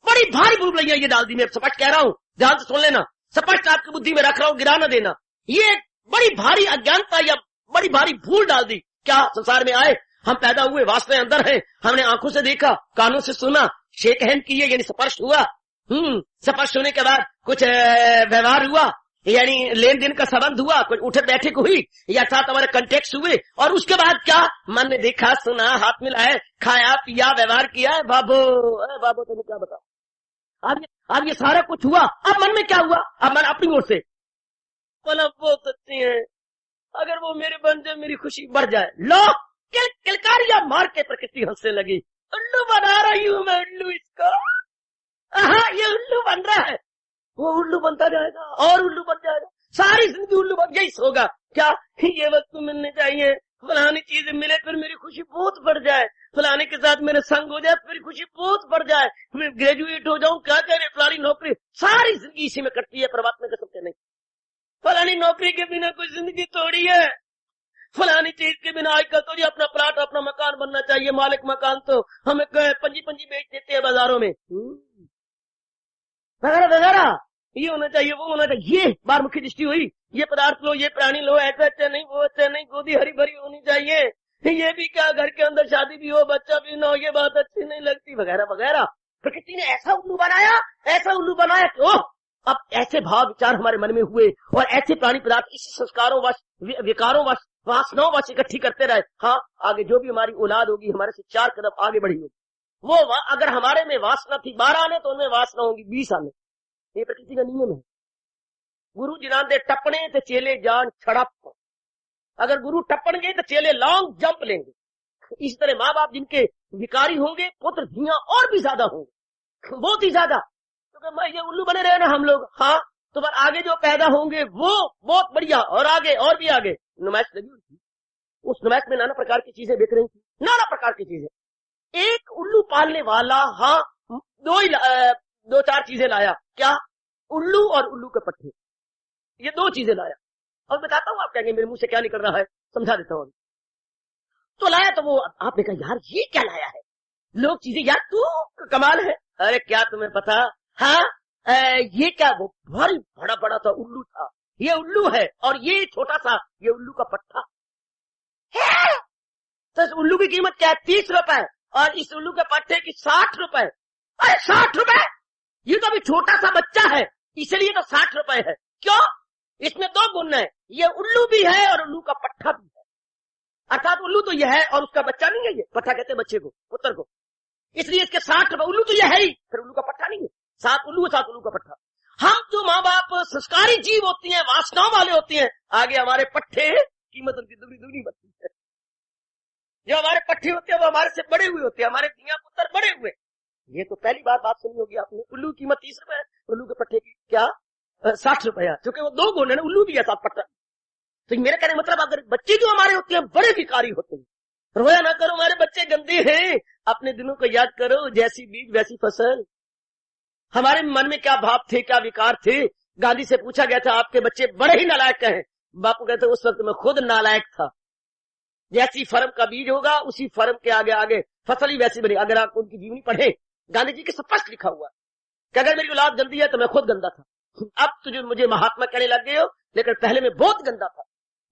बड़ी भारी भूल भलैया ये डाल दी। मैं स्पष्ट कह रहा हूं, ध्यान से सुन लेना, स्पष्ट आपकी बुद्धि में रख रहा हूं, गिरा न देना। ये बड़ी भारी अज्ञानता या बड़ी भारी भूल डाल दी। क्या संसार में आए, हम पैदा हुए, वासनाएं अंदर हैं, हमने आंखों से देखा, कानों से सुना, शेक हैंड किए यानी स्पर्श हुआ, स्पर्श होने के बाद कुछ व्यवहार हुआ यानी लेन देन का संबंध हुआ, कुछ उठे बैठे को हुई, या साथ हमारे कंटेक्ट हुए, और उसके बाद क्या, मन ने देखा सुना, हाथ मिलाए, खाया पिया, व्यवहार किया। बाबू तुम्हें क्या बताओ, अब ये सारा कुछ हुआ। अब मन में क्या हुआ, अब मन अपनी ओर से बोला बहुत अच्छी है, अगर वो मेरे बन जाए मेरी खुशी बढ़ जाए। लो किलकारियां मार के प्रकृति हंसने लगी, उल्लू बना रही हूं मैं, उल्लू इसका, ये उल्लू बन रहा है, वो उल्लू बनता जाएगा और उल्लू बन जाएगा, सारी जिंदगी उल्लू बन। यही होगा क्या, ये वस्तु मिलनी चाहिए, फलानी चीज मिले फिर मेरी खुशी बहुत बढ़ जाए, फलाने के साथ मेरे संग हो जाए मेरी खुशी बहुत बढ़ जाए, मैं ग्रेजुएट हो जाऊं, क्या कह रहे, फलानी नौकरी, सारी जिंदगी इसी में कटती है। परमात्मा कसम के नहीं, फलानी नौकरी के बिना कोई जिंदगी थोड़ी है, फलानी चीज के बिना आजकल तो जी अपना प्लाट अपना मकान बनना चाहिए, मालिक मकान तो हमें पंजी बेच देते हैं बाजारों में, वगैरह वगैरह, ये होना चाहिए वो होना चाहिए। ये बार मुख्य दृष्टि हुई, ये पदार्थ लो, ये प्राणी लो, ऐसा अच्छा नहीं वो अच्छा नहीं, गोदी हरी भरी होनी चाहिए, ये भी क्या, घर के अंदर शादी भी हो बच्चा भी ना हो, ये बात अच्छी नहीं लगती, वगैरह वगैरह। प्रकृति ने ऐसा उल्लू बनाया क्यों? अब ऐसे भाव विचार हमारे मन में हुए और ऐसे प्राणी पदार्थ इसी संस्कारों वश, विकारों वश, वासनाओं वश इकट्ठी करते रहे। हाँ, आगे जो भी हमारी औलाद होगी हमारे से 4 कदम आगे बढ़ी होगी। वो अगर हमारे में वासना थी 12 आने, तो उनमें वासना होगी 20 आने, ये प्रकृति का नियम है। गुरु जिना दे टपने ते चेले जान छड़प। अगर गुरु टपन गए तो चेले लॉन्ग जंप लेंगे। इस तरह माँ बाप जिनके विकारी होंगे, पुत्र धियां और भी ज्यादा होंगे, बहुत ही ज्यादा। क्योंकि मैं ये उल्लू बने रहे ना हम लोग, हाँ, तो पर आगे जो पैदा होंगे वो बहुत बढ़िया, और आगे और भी आगे नुमाइश लगी हुई थी। उस नुमाइश में नाना प्रकार की चीजें बिक रही थी, नाना प्रकार की चीजें। एक उल्लू पालने वाला, हाँ, दो चार चीजें लाया। क्या? उल्लू और उल्लू के पट्टे, ये दो चीजें लाया। और बताता हूँ, आप कहेंगे मेरे मुंह से क्या निकल रहा है, समझा देता हूँ। तो लाया तो वो, आपने कहा यार ये क्या लाया है? लोग चीजें, यार तू कमाल है। अरे क्या तुम्हें पता? हाँ, ये क्या? वो भारी बड़ा बड़ा सा उल्लू था। ये उल्लू है और ये छोटा सा, ये उल्लू का पट्टा है। तो इस उल्लू की कीमत क्या है? 30 रुपए, और इस उल्लू के पट्टे की 60 रुपए। अरे 60 रुपए! ये तो अभी छोटा सा बच्चा है, इसलिए तो 60 रुपए है। क्यों? इसमें दो गुण है, ये उल्लू भी है और उल्लू का पट्टा भी है। अर्थात उल्लू तो यह है और उसका बच्चा नहीं है। ये पट्टा कहते हैं बच्चे को, पुत्र को, इसलिए इसके 60 रुपए। उल्लू तो यह है ही, फिर उल्लू का पट्टा नहीं है। 7 उल्लू, 7 उल्लू का पट्टा। हम जो माँ बाप संस्कारी जीव होती हैं, वासनाओं वाले होती हैं, आगे हमारे पट्टे कीमत उनकी दुगनी बनती है। जो हमारे पट्टे होते हैं वो हमारे से बड़े हुए होते हैं, हमारे धिया पुत्र बड़े हुए। ये तो पहली बात सुनी होगी आपने। उल्लू की कीमत 30 रुपए, उल्लू के पट्टे की क्या 60 रुपया, क्योंकि वो दो गुण है ना, उल्लू भी है, 7 पट्टा। तो मेरे कहने मतलब, अगर बच्चे जो हमारे होते हैं बड़े विकारी होते हैं, रोया ना करो हमारे बच्चे गंदे हैं, अपने दिनों को याद करो, जैसी बीज वैसी फसल। हमारे मन में क्या भाव थे, क्या विकार थे। गांधी से पूछा गया था आपके बच्चे बड़े ही नालायक हैं। बापू कहते उस वक्त मैं खुद नालायक था। जैसी फर्म का बीज होगा उसी फर्म के आगे आगे फसल ही वैसी बनी। अगर आप उनकी जीवनी पढ़े, गांधी जी के स्पष्ट लिखा हुआ कि अगर मेरी औलाद गंदी है तो मैं खुद गंदा था। अब तुझे मुझे महात्मा कहने लग गए हो, लेकिन पहले मैं बहुत गंदा था,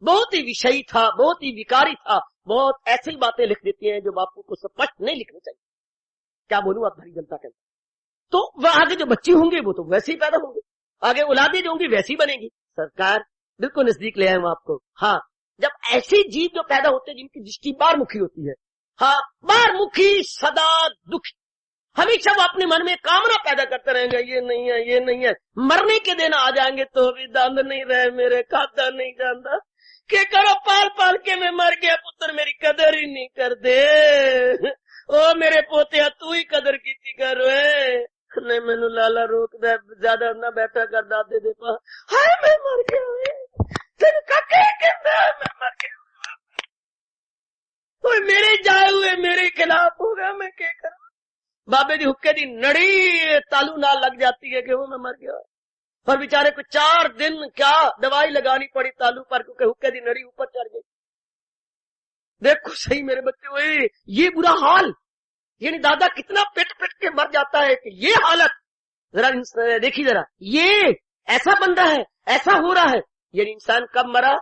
बहुत ही विषयी था, बहुत ही विकारी था। बहुत ऐसी बातें लिख देती हैं जो बापू को स्पष्ट नहीं लिखनी चाहिए। क्या बोलूं, आप भरी जनता कहते। तो वह आगे जो बच्चे होंगे वो तो वैसे ही पैदा होंगे, आगे औलादें जो होंगी वैसी बनेगी। सरकार बिल्कुल नजदीक ले आए हम आपको। हाँ, जब ऐसे जीव जो पैदा होते हैं जिनकी दृष्टि बारमुखी होती है, हाँ, बारमुखी, सदा दुखी, हमेशा वो अपने मन में कामना पैदा करते रहेंगे, ये नहीं है, ये नहीं है। मरने के दिन आ जाएंगे तो भी दांत नहीं रहे मेरे, खाता नहीं जानता, के करो पाल पाल के मैं मर गया, पुत्र मेरी कदर ही नहीं कर दे। ओ मेरे पोते तू ही कदर की कर नहीं, मैनू लाला रोक दे, ज्यादा ना बैठा कर दादे दे पा। हाय मैं मर गया, तेरे काके कहता है मैं मर गया, तो मेरे जाए हुए मेरे खिलाफ होगा, मैं क्या करूं। बाबे दी हुक्के दी नड़ी तालू ना लग जाती है कि वो मैं मर गया। और बेचारे को 4 दिन क्या दवाई लगानी पड़ी तालू पर, क्योंकि हुक्के दी नड़ी ऊपर चढ़ गई। देखो सही मेरे बच्चे, हुए ये बुरा हाल, यानी दादा कितना पिट पिट के मर जाता है कि ये हालत। जरा देखिए, जरा ये ऐसा बन रहा है, ऐसा हो रहा है। यानी इंसान कब मरा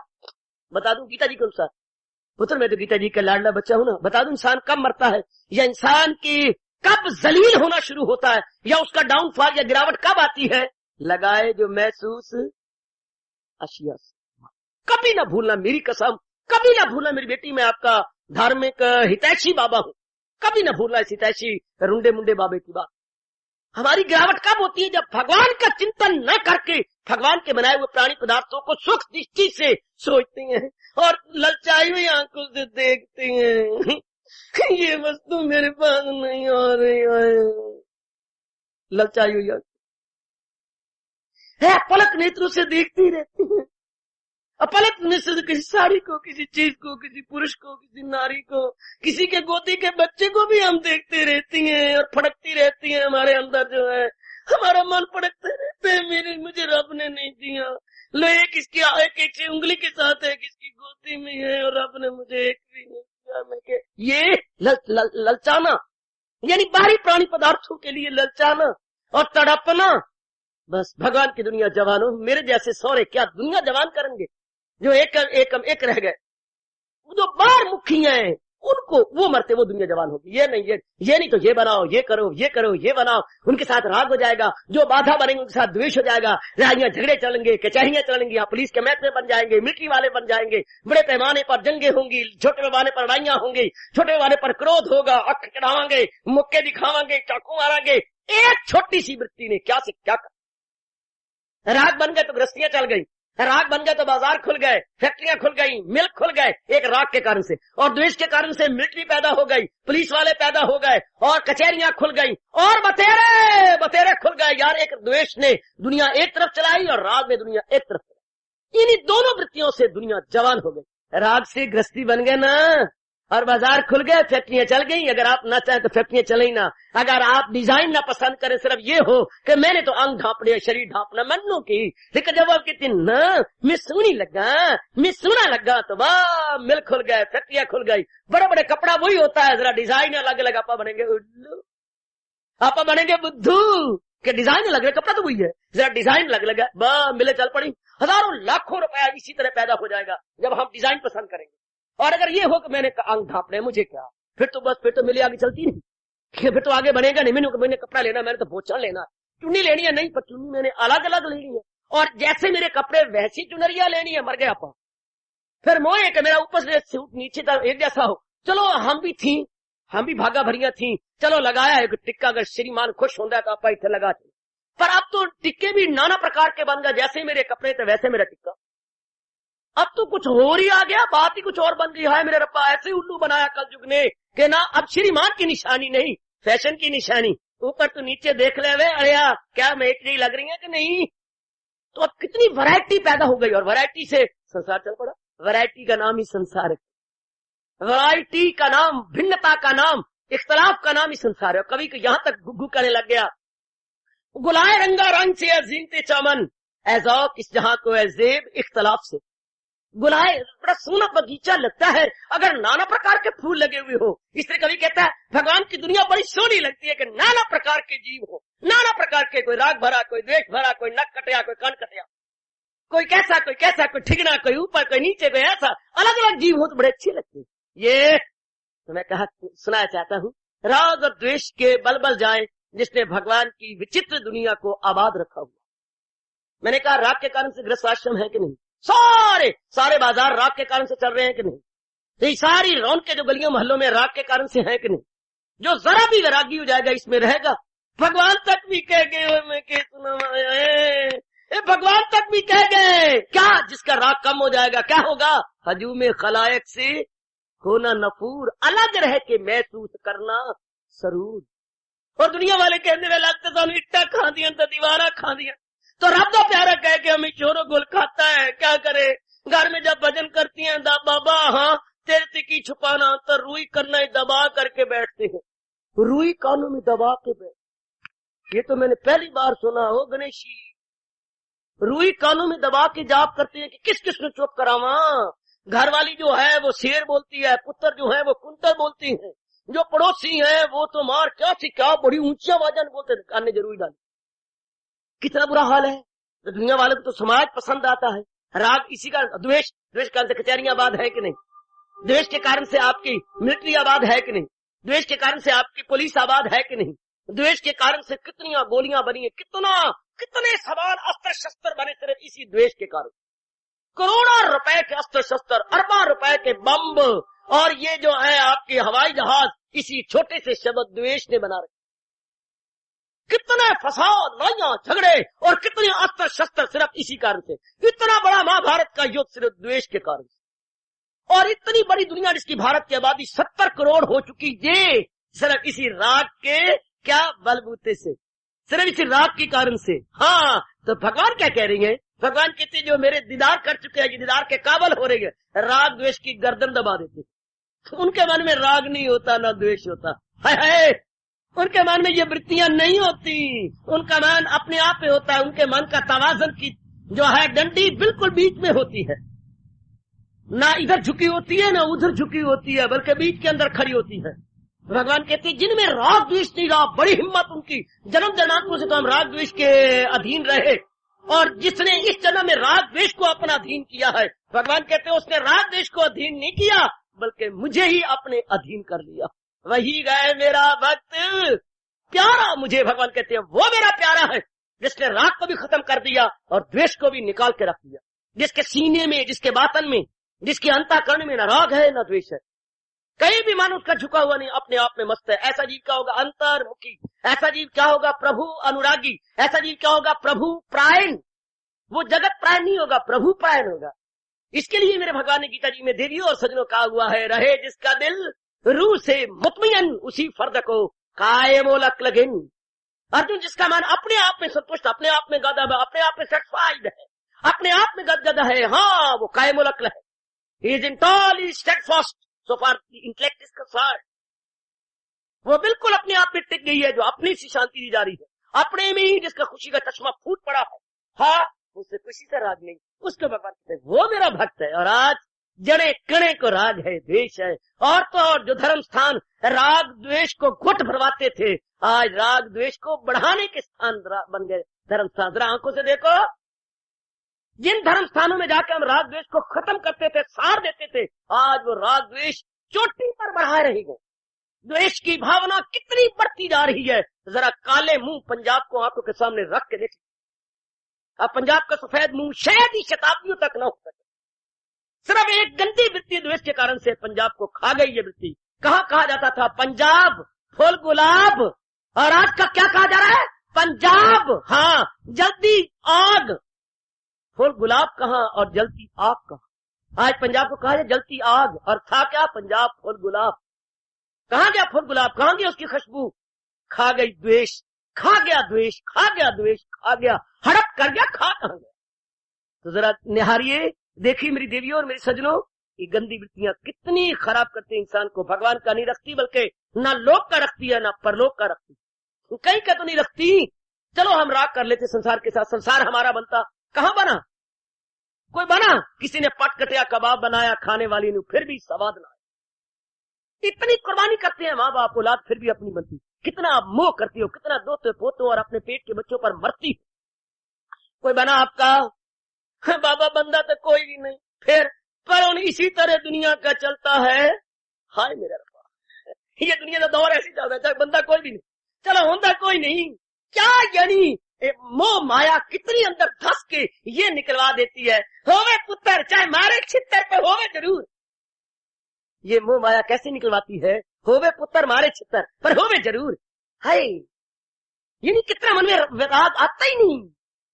बता दूं, गीता जी के अनुसार। पुत्र मैं तो गीता जी का लाडला बच्चा हूं ना, बता दूं इंसान कब मरता है, या इंसान की कब जलील होना शुरू होता है, या उसका डाउनफॉल या गिरावट कब आती है। लगाए जो महसूस अशिया से। कभी ना भूलना मेरी कसम, कभी ना भूलना मेरी बेटी, मैं आपका धार्मिक हितैषी बाबा हूं, कभी ना भूलना इस हितैषी रुंडे मुंडे बाबे की बात। हमारी गिरावट कब होती है, जब भगवान का चिंतन न करके भगवान के बनाए हुए प्राणी पदार्थों को सुख दृष्टि से सोचते हैं और ललचाई हुई आंखों से देखते हैं। ये वस्तु मेरे पास नहीं आ रही है, ललचाई हुई है, पलक नेत्रों से देखती रहती है। अपलक नेत्र से किसी साड़ी को, किसी चीज को, किसी पुरुष को, किसी नारी को, किसी के गोदी के बच्चे को भी हम देखते रहती हैं और फड़कती रहती हैं। हमारे अंदर जो है हमारा मन फड़कते रहते हैं, मुझे रब ने नहीं दिया, लो एक इसकी एक उंगली के साथ है, किसकी गोदी में है, और रब ने मुझे एक भी नहीं दिया। मैं के ये ललचाना, यानी बाहरी प्राणी पदार्थों के लिए ललचाना और तड़पना। बस भगवान की दुनिया जवानों, मेरे जैसे सौरे क्या दुनिया जवान करेंगे जो एक रह गए। जो बाहर मुखी हैं उनको वो मरते, वो दुनिया जवान होगी। ये नहीं तो ये बनाओ, ये करो, ये करो, ये बनाओ, उनके साथ राग हो जाएगा। जो बाधा बनेंगे उनके साथ द्वेष हो जाएगा, यहाँ झगड़े चलेंगे, कचहरियां चलेंगी, यहाँ पुलिस के महकमे बन जाएंगे, मिलिट्री वाले बन जाएंगे, बड़े पैमाने पर जंगे होंगी, छोटे पैमाने पर लड़ाइयां होंगी, छोटे पैमाने पर क्रोध होगा, अख चढ़ावांगे, मुक्के दिखावांगे, चाकू मारांगे। एक छोटी सी वृत्ति ने क्या से क्या कर राग बन गए तो गृहस्थियां चल गई, राग बन गए तो बाजार खुल गए, फैक्ट्रियां खुल गई, मिल्क खुल गए, एक राग के कारण से। और द्वेष के कारण से मिलिट्री पैदा हो गई, पुलिस वाले पैदा हो गए, और कचहरियां खुल गई, और बतेरे बतेरे खुल गए। यार एक द्वेष ने दुनिया एक तरफ चलाई और राग ने दुनिया एक तरफ चलाई। इन्हीं दोनों वृत्तियों से दुनिया जवान हो गई। राग से गृहस्थी बन गए ना, और बाजार खुल गए, फैक्ट्रियां चल गई। अगर आप ना चाहें तो फैक्ट्रियां चले ही ना। अगर आप डिजाइन ना पसंद करें, सिर्फ ये हो कि मैंने तो अंग ढांपने, शरीर ढांपना मन्नू की, लेकिन जब आप कहते ना मैं सोनी लगा, मैं सोना लगा, तो वाह मिल खुल गए, फैक्ट्रियां खुल गई। बड़े बड़े कपड़ा वही होता है, जरा डिजाइन अलग अलग। आपा बनेंगे उल्लू, आपा बनेंगे बुद्धू के डिजाइन अलग है, कपड़ा तो वही है, जरा डिजाइन अलग अलग है। वाह मिले चल पड़ी। हजारों लाखों रुपया इसी तरह पैदा हो जाएगा जब हम डिजाइन पसंद करेंगे। और अगर ये हो कि मैंने अंग ढांपने, मुझे क्या, फिर तो बस, फिर तो मिले आगे चलती नहीं, फिर तो आगे बनेगा नहीं। मैंने कपड़ा लेना, मैंने तो बोचन लेना, चुन्नी लेनी है, नहीं पर चुन्नी मैंने अलग अलग लेनी है, और जैसे मेरे कपड़े वैसी चुनरिया लेनी है। मर गया आपा। फिर मोह कि मेरा ऊपर से सूट नीचे तक एक जैसा हो। चलो हम भी थी, हम भी भागा भरिया थी, चलो लगाया एक टिक्का। अगर श्रीमान खुश होता है तो आपा इतने लगा। पर अब तो टिक्के भी नाना प्रकार के बन गए, जैसे मेरे कपड़े थे वैसे मेरा टिक्का। अब तो कुछ और ही आ गया, बात ही कुछ और बन गई है। मेरे रब्बा ऐसे उल्लू बनाया कल युग ने कि ना अब श्रीमान की निशानी नहीं, फैशन की निशानी। ऊपर तो नीचे देख ले वे, अरे यार क्या मेट नहीं लग रही है कि नहीं। तो अब कितनी वैरायटी पैदा हो गई, और वैरायटी से संसार चल पड़ा। वैरायटी का नाम ही संसार है, वैरायटी का नाम, भिन्नता का नाम, इख्तलाफ का नाम ही संसार है। कभी यहां तक गुग्गू करने लग गया, गुलाए रंगा रंग से जीनते चमन, ऐज़ौक इस जहां को ऐजेब इख्तलाफ से। गुलाए बड़ा सोना बगीचा लगता है अगर नाना प्रकार के फूल लगे हुए हो। इसलिए कभी कहता है भगवान की दुनिया बड़ी सोनी लगती है कि नाना प्रकार के जीव हो, नाना प्रकार के, कोई राग भरा, कोई द्वेष भरा, कोई नक कटिया, कोई कान कटिया, कोई कैसा, कोई कैसा, कोई ठिगना, कोई ऊपर, कोई नीचे, कोई ऐसा, अलग अलग जीव हो तो बड़े अच्छे लगते हैं। ये तो मैं कहा सुनाया चाहता हूँ, राग और द्वेष के बल बल जाए जिसने भगवान की विचित्र दुनिया को आबाद रखा हुआ। मैंने कहा राग के कारण से गृहस्थ आश्रम है कि नहीं, सारे सारे बाजार राग के कारण से चल रहे हैं कि नहीं, तो ये सारी रौनकें जो गलियों मोहल्लों में राग के कारण से है कि नहीं। जो जरा भी वैरागी हो जाएगा इसमें रहेगा। भगवान तक भी कह गए, मैं के सुना, भगवान तक भी कह गए क्या, जिसका राग कम हो जाएगा क्या होगा, हजूम खलायक से होना नफूर, अलग रह के महसूस करना सरूर। और दुनिया वाले कहने में लगता था इट्टा खा दिया तो दीवारा खा दिया। तो रब का प्यारा कह के हमें चोरों गोल खाता है, क्या करे। घर में जब भजन करती हैं बाबा हाँ तेरे तिकी छुपाना, तो रुई करना दबा करके बैठते हैं, रुई कानों में दबा के बैठ। ये तो मैंने पहली बार सुना हो गणेशी, रुई कानों में दबा के जाप करते हैं कि किस किस ने चुप करावा। घर वाली जो है वो शेर बोलती है, पुत्र जो है वो कुंतर बोलती है, जो पड़ोसी है वो तो मार क्या सी क्या बड़ी ऊंची आवाज बोलते हैं, कान ने जरूरी डाली। कितना बुरा हाल है। तो दुनिया वालों को तो समाज पसंद आता है, राग इसी का, द्वेष, द्वेष कारण से कचहरियां आबाद है कि नहीं, द्वेष के कारण से आपकी मिलिट्री आबाद है कि नहीं, द्वेष के कारण से आपकी पुलिस आबाद है कि नहीं, द्वेष के कारण से कितनी गोलियां बनी है, कितने सवाल अस्त्र शस्त्र बने सिर्फ इसी द्वेष के कारण। करोड़ों रुपए के अस्त्र शस्त्र, अरबों रुपए के बम, और ये जो है आपके हवाई जहाज इसी छोटे से शब्द द्वेष ने बना रखे। कितने फसाद, लड़ाइयां, झगड़े और कितने अस्त्र शस्त्र सिर्फ इसी कारण से। इतना बड़ा महाभारत का युद्ध सिर्फ द्वेष के कारण से। और इतनी बड़ी दुनिया जिसकी भारत की आबादी 70 करोड़ हो चुकी, ये सिर्फ इसी राग के क्या बलबूते से, सिर्फ इसी राग के कारण से। हाँ तो भगवान क्या कह रही है, भगवान कहते जो मेरे दीदार कर चुके हैं, ये दीदार के काबल हो रही है, राग द्वेष की गर्दन दबा देते। तो उनके मन में राग नहीं होता ना द्वेष होता, है उनके मन में ये वृत्तियां नहीं होती, उनका मन अपने आप में होता है। उनके मन का तवाज़न की जो है डंडी बिल्कुल बीच में होती है, ना इधर झुकी होती है ना उधर झुकी होती है, बल्कि बीच के अंदर खड़ी होती है। भगवान कहते हैं जिनमें राग द्वेष नहीं रहा, बड़ी हिम्मत उनकी, जन्म जन्मांतरों से तो हम राग द्वेष के अधीन रहे, और जिसने इस जन्म में राग द्वेष को अपना अधीन किया है, भगवान कहते हैं उसने राग द्वेष को अधीन नहीं किया बल्कि मुझे ही अपने अधीन कर लिया। वही गए मेरा भक्त प्यारा मुझे, भगवान कहते हैं वो मेरा प्यारा है जिसने राग को भी खत्म कर दिया और द्वेष को भी निकाल के रख दिया। जिसके सीने में, जिसके बातन में, जिसके अंतःकरण में न राग है न द्वेष है, कहीं भी मन उसका झुका हुआ नहीं, अपने आप में मस्त है। ऐसा जीव क्या होगा, अंतर्मुखी। ऐसा जीव क्या होगा, प्रभु अनुरागी। ऐसा जीव क्या होगा, प्रभु प्रायण। वो जगत प्रायण नहीं होगा, प्रभु प्रायण होगा। इसके लिए मेरे भगवान ने गीता जी में देवियों और सजनों कहा हुआ है, रहे जिसका दिल रूह से मुतमयन उसी फर्द को कायमो लक लगिन। अर्जुन, जिसका मन अपने आप में संतुष्ट, अपने आप में गद, अपने आप में सेटिस्फाइड है, अपने आप में गदगद है, हाँ वो कायमो लक है। He is entirely steadfast so far the intellect is concerned। वो बिल्कुल अपने आप में टिक गई है, जो अपनी सी शांति दी जा रही है, अपने में ही जिसका खुशी का चश्मा फूट पड़ा है, हाँ उससे किसी से राग नहीं, उसके भगवान कहते हैं वो मेरा भक्त है। और आज जड़े कणे को राग है, द्वेष है, और तो और जो धर्म स्थान राग द्वेष को घुट भरवाते थे, आज राग द्वेष को बढ़ाने के स्थान बन गए धर्म स्थान। जरा आंखों से देखो, जिन धर्म स्थानों में जाकर हम राग द्वेष को खत्म करते थे, सार देते थे, आज वो राग द्वेष चोटी पर बढ़ा रही है। द्वेष की भावना कितनी बढ़ती जा रही है। जरा काले मुंह पंजाब को आंखों के सामने रख के देखिए, अब पंजाब का सफेद मुंह शायद ही शताब्दियों तक न हो सके। सिर्फ एक गंदी वृत्ति द्वेष के कारण से पंजाब को खा गई ये वृत्ति। कहा जाता था पंजाब फूल गुलाब, और आज का क्या कहा जा रहा है, पंजाब हाँ जल्दी आग। फूल गुलाब कहाँ और जलती आग कहाँ। आज पंजाब को कहा जाए जलती आग, और था क्या पंजाब फूल गुलाब। कहाँ गया फूल गुलाब, कहाँ गया उसकी खुशबू, खा गई द्वेष, खा गया द्वेष, खा गया द्वेष, खा गया हड़प कर गया, खा कहाँ गया। तो जरा निहारिए, देखिए मेरी देवियों और मेरे सजनों, ये गंदी वृत्तियां कितनी खराब करते हैं इंसान को। भगवान का नहीं रखती, बल्कि ना लोक का रखती है ना परलोक का रखती, कहीं का तो नहीं रखती। चलो हम राग कर लेते संसार के साथ, संसार हमारा बनता, कहाँ बना, कोई बना, किसी ने पट कटिया कबाब बनाया खाने वाली ने, फिर भी स्वाद ना। इतनी कुर्बानी करते हैं माँ बाप औलाद, फिर भी अपनी बनती। कितना आप मोह करती हो, कितना दोते पोतों और अपने पेट के बच्चों पर मरती हो। कोई बना आपका, बाबा बंदा तो कोई भी नहीं, फिर पर इसी तरह दुनिया का चलता है। हाय मेरा रब्बा, ये दुनिया का दौर ऐसी चल रहा है, बंदा कोई भी नहीं, चलो होता कोई नहीं। क्या यानी मोह माया कितनी अंदर धस के ये निकलवा देती है, होवे पुत्र चाहे मारे छितर पे होवे जरूर। ये मोह माया कैसे निकलवाती है, होवे पुत्र मारे छितर पर होवे जरूर। हाय यानी कितना मन में राग आता ही नहीं,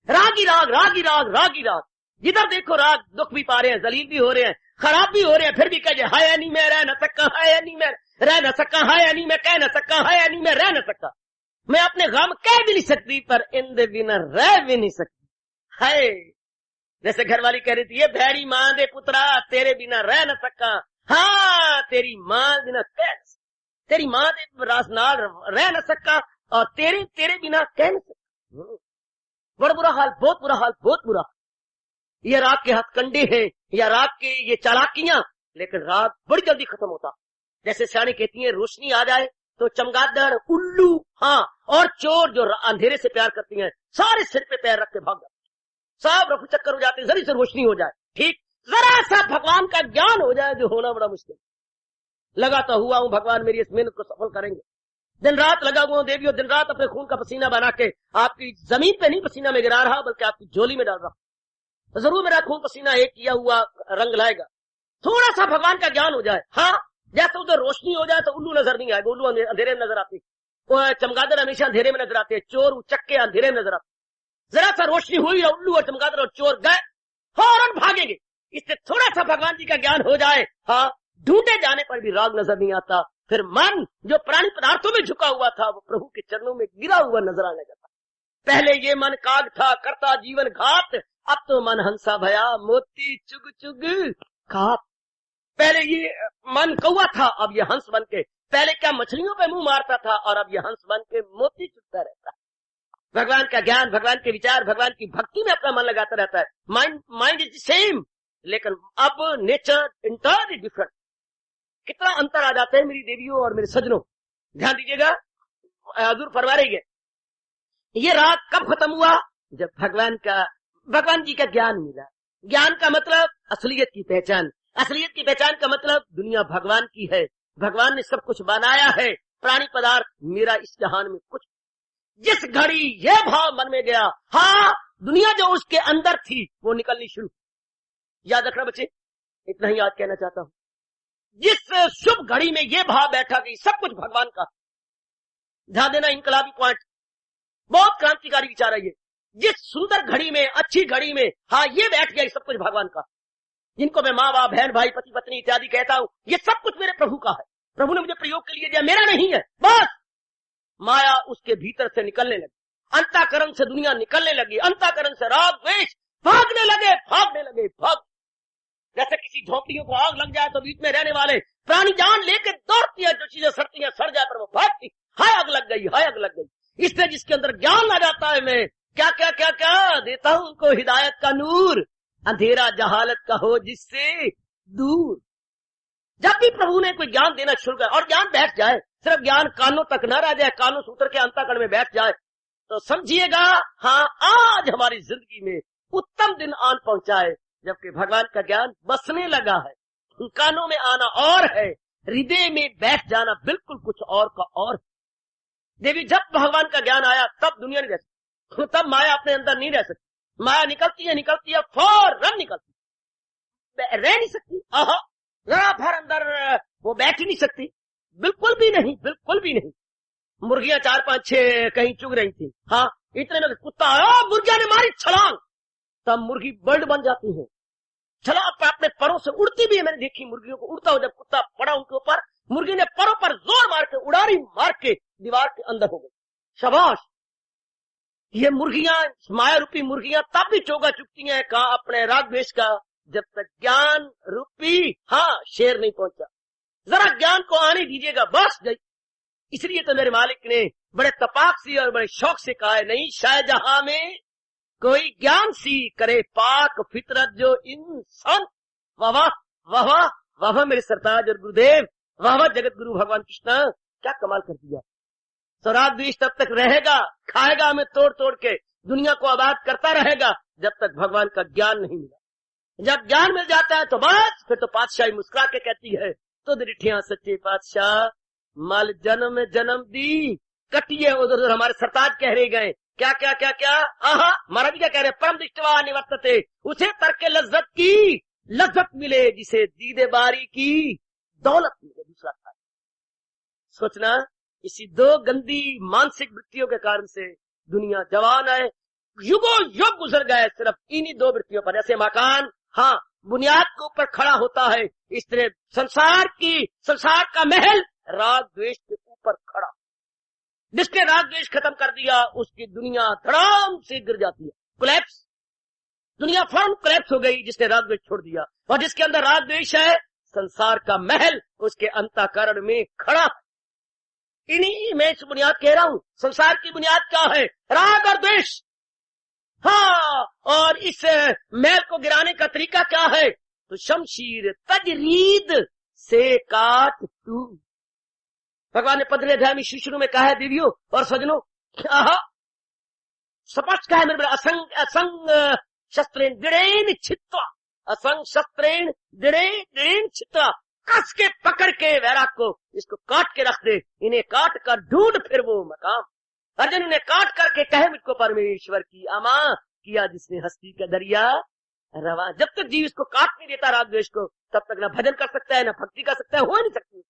राग ही राग, राग ही राग, राग ही राग। जिधर देखो राग, दुख भी पा रहे हैं, जलील भी हो रहे हैं, खराब भी हो रहे हैं, फिर भी कहे हाय नहीं मैं रह न सका, हाय नहीं मैं रह न सका, हाय नहीं मैं कह न सका, हाय नहीं मैं रह न सका। मैं अपने गम कह भी नहीं सकती, पर इंदे बिना रह भी नहीं सकती। हाय जैसे घरवाली कह रही थी, ये भैड़ी मां दे पुत्रा तेरे बिना रह न सका। हाँ तेरी मां बिना कह, तेरी मां दे रासनाल रह न सका, और तेरे बिना कह न सका। बड़ा बुरा हाल, बहुत बुरा हाल, बहुत बुरा। ये राग के हथकंडे हैं या राग के ये चालाकियां, लेकिन राग बड़ी जल्दी खत्म होता। जैसे सियाने कहती हैं, रोशनी आ जाए तो चमगादड़, उल्लू, हाँ और चोर जो अंधेरे से प्यार करती हैं, सारे सिर पे पैर रख के भाग जाते, सब रफू चक्कर हो जाते हैं, जरी से रोशनी हो जाए। ठीक जरा सा भगवान का ज्ञान हो जाए, जो होना बड़ा मुश्किल। लगाता हुआ हूं भगवान मेरी इस मेहनत को सफल करेंगे। दिन रात लगा हुआ हूं देवियों, दिन रात अपने खून का पसीना बना के आपकी जमीन पे नहीं पसीना में गिरा रहा, बल्कि आपकी झोली में डाल रहा। तो जरूर मेरा खून पसीना एक किया हुआ रंग लाएगा। थोड़ा सा भगवान का ज्ञान हो जाए, हाँ जैसे उधर रोशनी हो जाए तो उल्लू नजर नहीं आएगा, उल्लू अंधेरे में नजर आती, चमगादड़ हमेशा अंधेरे में नजर आते हैं, चोर उचक्के अंधेरे में नजर आते। जरा सा रोशनी हुई और उल्लू और चमगादड़ और चोर गए, फौरन भागेंगे। इससे थोड़ा सा भगवान जी का ज्ञान हो जाए, हाँ ढूंढे जाने पर भी राग नजर नहीं आता। फिर मन जो प्राणी पदार्थों में झुका हुआ था, वो प्रभु के चरणों में गिरा हुआ नजर आने लगा। पहले ये मन काग था, करता जीवन घात, अब तो मन हंसा भया, मोती चुग चुग खात। पहले ये मन कौवा था, अब ये हंस बन के, पहले क्या मछलियों पे मुंह मारता था, और अब ये हंस बन के मोती चुगता रहता है। भगवान का ज्ञान, भगवान के विचार, भगवान की भक्ति में अपना मन लगाता रहता है। माइंड इज सेम, लेकिन अब नेचर इंटरली डिफरेंट। कितना अंतर आ जाता है मेरी देवियों और मेरे सजनों। ध्यान दीजिएगा, हजूर फरमा रही है, ये राग कब खत्म हुआ, जब भगवान जी का ज्ञान मिला। ज्ञान का मतलब असलियत की पहचान, असलियत की पहचान का मतलब दुनिया भगवान की है, भगवान ने सब कुछ बनाया है, प्राणी पदार्थ मेरा इस जहान में कुछ। जिस घड़ी यह भाव मन में गया, हाँ दुनिया जो उसके अंदर थी वो निकलनी शुरू। याद रखना बच्चे, इतना ही याद कहना चाहता हूं। जिस शुभ घड़ी में यह भाव बैठा कि सब कुछ भगवान का, ध्यान देना, इनकलाबी पॉइंट, बहुत क्रांतिकारी विचार है ये। जिस सुंदर घड़ी में, अच्छी घड़ी में, हाँ ये बैठ गया, सब कुछ भगवान का, जिनको मैं माँ बाप, बहन भाई, पति पत्नी इत्यादि कहता हूँ, ये सब कुछ मेरे प्रभु का है। प्रभु ने मुझे प्रयोग के लिए दिया, मेरा नहीं है। बस माया उसके भीतर से निकलने लगी, अंतःकरण से दुनिया निकलने लगी, अंतःकरण से राग द्वेष भागने लगे, भागने लगे, भाग। जैसे किसी झोंपड़ियों को आग लग जाए तो बीच में रहने वाले प्राणी जान लेके दौड़ती है, जो चीजें सड़ती है सड़ जाए पर वो भागती, हाय आग लग गई, हाय आग लग गई। इसलिए जिसके अंदर ज्ञान आ जाता है, मैं क्या क्या क्या क्या देता हूं उनको हिदायत का नूर, अंधेरा जहालत का हो जिससे दूर। जब भी प्रभु ने कोई ज्ञान देना शुरू कर और ज्ञान बैठ जाए, सिर्फ ज्ञान कानों तक न रह जाए, कानों सूत्र के अंतःकरण में बैठ जाए, तो समझिएगा हाँ आज हमारी जिंदगी में उत्तम दिन आन पहुंचा है, जबकि भगवान का ज्ञान बसने लगा है। कानों में आना और है, हृदय में बैठ जाना बिल्कुल कुछ और का और। देवी जब भगवान का ज्ञान आया तब दुनिया नहीं रह सकती, तब माया अपने अंदर नहीं रह सकती। माया निकलती है फौरन निकलती, रह नहीं सकती, आहा जरा भर अंदर वो बैठ ही नहीं सकती, बिल्कुल भी नहीं, बिल्कुल भी नहीं। मुर्गियां 4 5 6 कहीं चुग रही थी, हाँ इतने में कुत्ता आया, मुर्गिया ने मारी छलांग, तब मुर्गी बर्ड बन जाती है, छलांग अपने परों से उड़ती भी है। मैंने देखी मुर्गियों को उड़ता हो, जब कुत्ता पड़ा उनके ऊपर, मुर्गी ने परों पर जोर मार के उड़ारी मार के दीवार के अंदर हो गई। शाबाश, ये मुर्गियां, माया रूपी मुर्गियां तब भी चोगा चुकती हैं, कहा अपने राग द्वेष का, जब तक ज्ञान रूपी हाँ शेर नहीं पहुंचा। जरा ज्ञान को आने दीजिएगा, बस गई। इसलिए तो मेरे मालिक ने बड़े तपाक से और बड़े शौक से कहा है, नहीं शाहजहां में कोई ज्ञान सी करे पाक फितरत जो इंसान। वाह वाह वाह वाह वाह वाह मेरे सरताज और गुरुदेव, वाह वाह जगत गुरु भगवान कृष्ण, क्या कमाल कर दिया। स्वराग द्वेष तब तक रहेगा, खाएगा हमें तोड़ तोड़ के, दुनिया को आबाद करता रहेगा जब तक भगवान का ज्ञान नहीं मिला। जब ज्ञान मिल जाता है तो बस फिर तो पातशाही मुस्कुरा के कहती है, तो रिठियां सच्चे पातशाह मल जन्म जन्म दी कटिए। उधर उधर हमारे सरताज कह रहे गए, क्या क्या क्या क्या, आहा महाराज क्या कह रहे, परम दृष्टवा निवर्तते, उसे तर्क लज्जत की लज्जत मिले, जिसे दीदे बारी की दौलत मिले। दूसरा था सोचना, इसी 2 गंदी मानसिक वृत्तियों के कारण से दुनिया जवान है, युगों युग गुजर गए सिर्फ इन्हीं 2 वृत्तियों पर। ऐसे मकान हाँ बुनियाद के ऊपर खड़ा होता है, इस तरह संसार का महल राग द्वेष के ऊपर खड़ा। जिसने राग द्वेष खत्म कर दिया उसकी दुनिया धड़ाम से गिर जाती है, कोलैप्स, दुनिया फौरन कोलैप्स हो गई जिसने राग द्वेष छोड़ दिया। और जिसके अंदर राग द्वेष है, संसार का महल उसके अंतःकरण में खड़ा। इन्हीं मैं इस बुनियाद कह रहा हूं, संसार की बुनियाद क्या है, राग और द्वेष। हाँ, और इस महल को गिराने का तरीका क्या है, तो शमशीर तजरीद से काट तू। भगवान ने 15वें अध्याय में शुरू में कहा है देवियों और सजनों, स्पष्ट कहा है मेरे, असंग शस्त्रेण दृढ़ेन छित्वा, असंग शस्त्रेण दृढ़ेन छित्वा, कस के पकड़ के वैराग को, इसको काट के रख दे, इन्हें काट कर ढूंढ फिर वो मकाम। अर्जुन इन्हें काट करके कहे मुझको परमेश्वर की अमा, किया जिसने हस्ती का दरिया रवा। जब तक जीव इसको काट नहीं देता राग द्वेष को, तब तक ना भजन कर सकता है, ना भक्ति कर सकता है, हो नहीं सकती।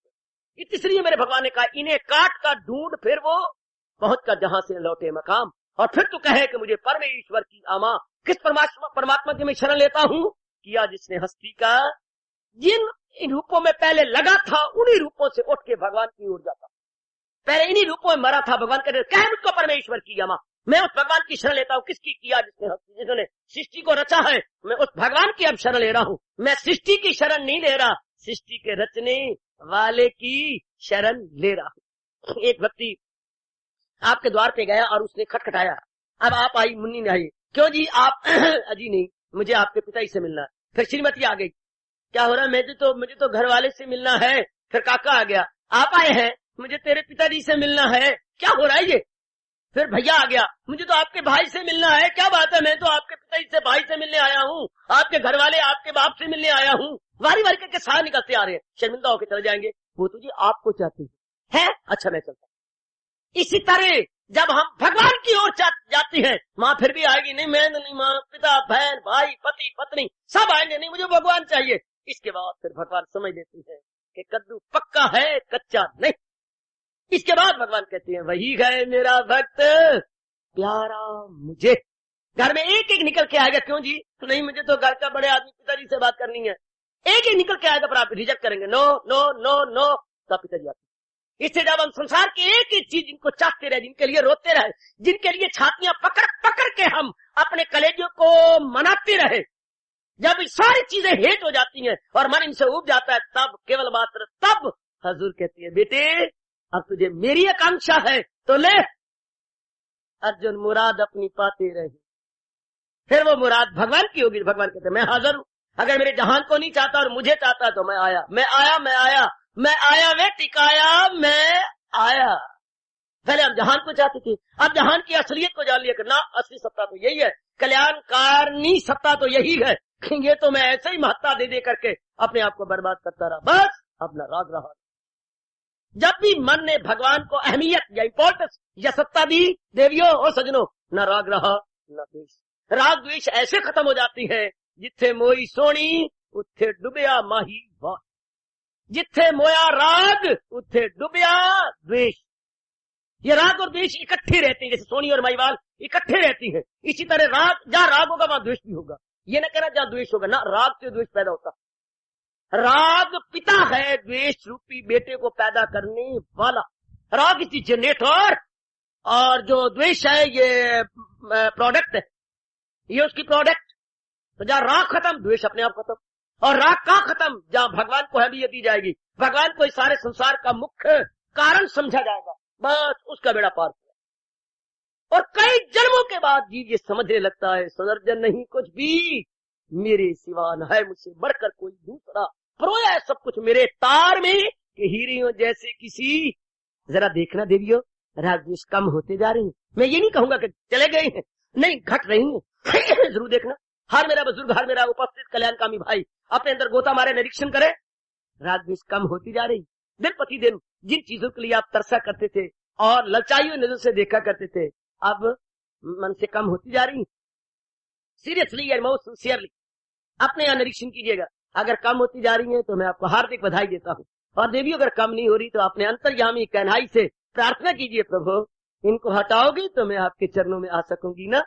इसलिए मेरे भगवान ने कहा, इन्हें काट कर ढूंढ फिर वो पहुंच कर जहां से लौटे मकाम। और फिर तू कहे कि मुझे परमेश्वर की अमा, किस परमात्मा की मैं शरण लेता हूं, किया जिसने हस्ती का, जिन इन रूपों में पहले लगा था उन्हीं रूपों से उठ के भगवान की ओर जाता, पहले इन्हीं रूपों में मरा था। भगवान कहते कहे मुझको परमेश्वर की अमा, मैं उस भगवान की शरण लेता हूँ। किसकी? किया जिसने हस्ती, जिन्होंने सृष्टि को रचा है, मैं उस भगवान की अब शरण ले रहा हूँ। मैं सृष्टि की शरण नहीं ले रहा, सृष्टि के रचने वाले की शरण ले रहा हूं। एक व्यक्ति आपके द्वार पे गया और उसने खटखटाया, अब आप आई, मुन्नी ने आई, क्यों जी आप अजी नहीं, मुझे आपके पिताजी से मिलना है। फिर श्रीमती आ गई, क्या हो रहा है, मुझे तो घर वाले से मिलना है। फिर काका आ गया, आप आए हैं, मुझे तेरे पिताजी से मिलना है, क्या हो रहा है ये। फिर भैया आ गया, मुझे तो आपके भाई से मिलना है, क्या बात है, मैं तो आपके पिताजी से भाई से मिलने आया हूँ, आपके घर वाले आपके बाप से मिलने आया हूँ। वारी वारी करके सारे निकलते आ रहे हैं, शर्मिंदा होकर चले जाएंगे। वो तो जी आपको चाहती है, अच्छा मैं चलता। इसी तरह जब हम भगवान की ओर जाती हैं, माँ फिर भी आएगी, नहीं मैं नहीं, माँ पिता बहन भाई पति पत्नी सब आएंगे, नहीं मुझे भगवान चाहिए। इसके बाद फिर भगवान समझ लेती है कि कद्दू पक्का है कच्चा नहीं। इसके बाद भगवान कहते हैं, वही है मेरा भक्त प्यारा मुझे। घर में एक एक निकल के आएगा, क्यों जी? नहीं, मुझे तो घर का बड़े आदमी पिताजी से बात करनी है। एक एक निकल के आएगा, पर आप रिजेक्ट करेंगे, नो नो नो नो, तब पिताजी आते। इससे जब हम संसार की एक एक चीज जिनको चाहते रहे, जिनके लिए रोते रहे, जिनके लिए छातियां पकड़ पकड़ के हम अपने कलेजों को मनाते रहे, जब सारी चीजें हेट हो जाती हैं और मन इनसे उब जाता है, तब केवल मात्र तब हजूर कहती है, बेटे अब तुझे मेरी आकांक्षा है तो ले। अर्जुन मुराद अपनी पाते रहे, फिर वो मुराद भगवान की होगी। भगवान कहते मैं हाजिर हूं, अगर मेरे जहान को नहीं चाहता और मुझे चाहता तो मैं आया, मैं आया, मैं आया, मैं आया वे टिकाया, मैं आया। पहले हम जहान को चाहते थे, अब जहान की असलियत को जान लिया कि ना, असली सत्ता तो यही है, कल्याणकारिणी सत्ता तो यही है। ये तो मैं ऐसे ही महत्ता दे दे करके अपने आप को बर्बाद करता रहा, बस अपना राग रहा। जब भी मन ने भगवान को अहमियत या इंपॉर्टेंस या सत्ता दी, देवियों और सजनों, न राग रहा न द्वेष। राग द्वेष ऐसे खत्म हो जाती है, जिथे मोई सोनी उथे डुबिया माही वाह, जिथे मोया राग उथे डुबिया द्वेष। ये राग और द्वेष इकट्ठे रहते हैं, जैसे सोनी और माहीवाल इकट्ठे रहती हैं। इसी तरह राग, जहां राग होगा वहां द्वेष भी होगा। ये न कहना जहां द्वेष होगा, ना, राग से द्वेष पैदा होता। राग पिता है द्वेष रूपी बेटे को पैदा करने वाला। राग इसी जनरेटर, और जो द्वेष है ये प्रोडक्ट है, ये उसकी प्रोडक्ट। तो जहां राग खत्म, द्वेष अपने आप खत्म। और राग का खत्म, जहां भगवान को अहमियत दी जाएगी, भगवान को इस सारे संसार का मुख्य कारण समझा जाएगा, बस उसका बेड़ा पार किया। और कई जन्मों के बाद जीव ये समझने लगता है, सदर्जन नहीं कुछ भी मेरे सिवा न है, मुझसे बढ़कर कोई दूसरा, परोया है सब कुछ मेरे तार में कि हीरियों जैसे किसी। जरा देखना देवियों, राग द्वेष कम होते जा रहे हैं। मैं ये नहीं कहूंगा कि चले गए हैं, नहीं, घट रही हैं। जरूर देखना, हर मेरा बुजुर्ग, हर मेरा उपस्थित कल्याणकामी भाई अपने अंदर गोता मारे, निरीक्षण करे, राग द्वेष कम होती जा रही। दिन प्रति दिन जिन चीजों के लिए आप तरसा करते थे और ललचाई हुई नजर से देखा करते थे, अब मन से कम होती जा रही। सीरियसली एंड मोस्ट सिंसियरली अपने यहाँ निरीक्षण कीजिएगा। अगर कम होती जा रही है तो मैं आपको हार्दिक बधाई देता हूँ। और देवी अगर कम नहीं हो रही तो अपने अंतर्यामी कन्हई से प्रार्थना कीजिए, प्रभु इनको हटाओगी तो मैं आपके चरणों में आ सकूंगी ना,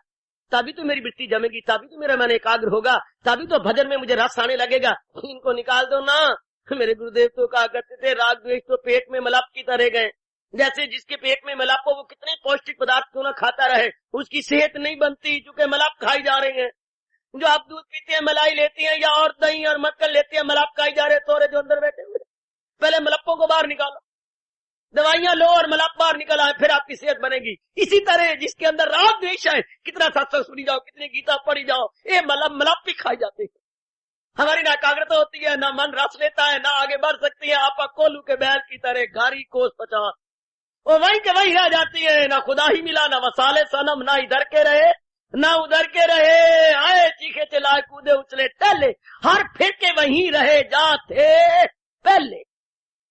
तभी तो मेरी वृत्ति जमेगी, तभी तो मेरा मन एकाग्र होगा, तभी तो भजन में मुझे रस आने लगेगा। इनको निकाल दो ना। मेरे गुरुदेव तो कहा करते थे, राग द्वेष तो पेट में मलाप की तरह गए। जैसे जिसके पेट में मलाप हो, वो कितने पौष्टिक पदार्थ क्यों ना खाता रहे, उसकी सेहत नहीं बनती, चूंकि मलाप खाई जा रहे हैं। जो आप दूध पीते हैं, मलाई लेती हैं, या और दही और मक्खन लेते हैं, मलाप खाई जा रहे, तोरे जो अंदर बैठे हुए, पहले मलप्पों को बाहर निकालो, दवाइयां लो और मलाप बाहर निकल आए, फिर आपकी सेहत बनेगी। इसी तरह जिसके अंदर राग द्वेष है, कितना सत्संग सुनी जाओ, कितनी गीता पढ़ी जाओ, ये मलाप भी खाई जाते हैं। हमारी ना एकाग्रता होती है, ना मन रस लेता है, ना आगे बढ़ सकती है। आपा कोलू के बैल की तरह घारी कोस 50, वो वहीं के वहीं रह जाती है। ना खुदा ही मिला, ना वसाले सनम, ना इधर के रहे ना उधर के रहे, आए चीखे चिल्लाए कूदे उछले टहले, हर फिर के वहीं रहे जाते पहले,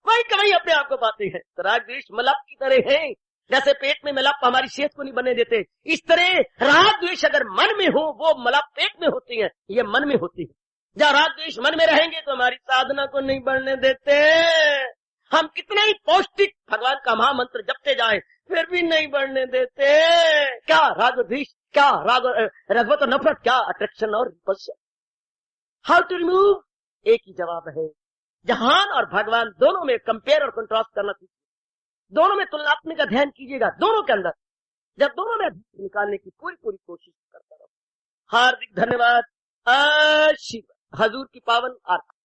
वहीं के वहीं अपने आप को पाते हैं। तो राग द्वेष मलाप की तरह है, जैसे पेट में मलाप हमारी सेहत को नहीं बनने देते, इस तरह राग द्वेष अगर मन में हो, वो मलाप पेट में होती है, ये मन में होती है। जहाँ राग द्वेष मन में रहेंगे तो हमारी साधना को नहीं बढ़ने देते। हम कितने ही पौष्टिक भगवान का महामंत्र जपते जाए, फिर भी नहीं बढ़ने देते। क्या राग द्वेष, क्या राग रघवत और नफरत, क्या अट्रैक्शन और रिपल्शन। हाउ टू रिमूव, एक ही जवाब है, जहान और भगवान दोनों में कंपेयर और कंट्रास्ट करना सीखिए, दोनों में तुलनात्मक अध्ययन कीजिएगा, दोनों के अंदर, जब दोनों में निकालने की पूरी कोशिश करता रहो। हार्दिक धन्यवाद। आशीर्वाद हजूर की पावन आरती।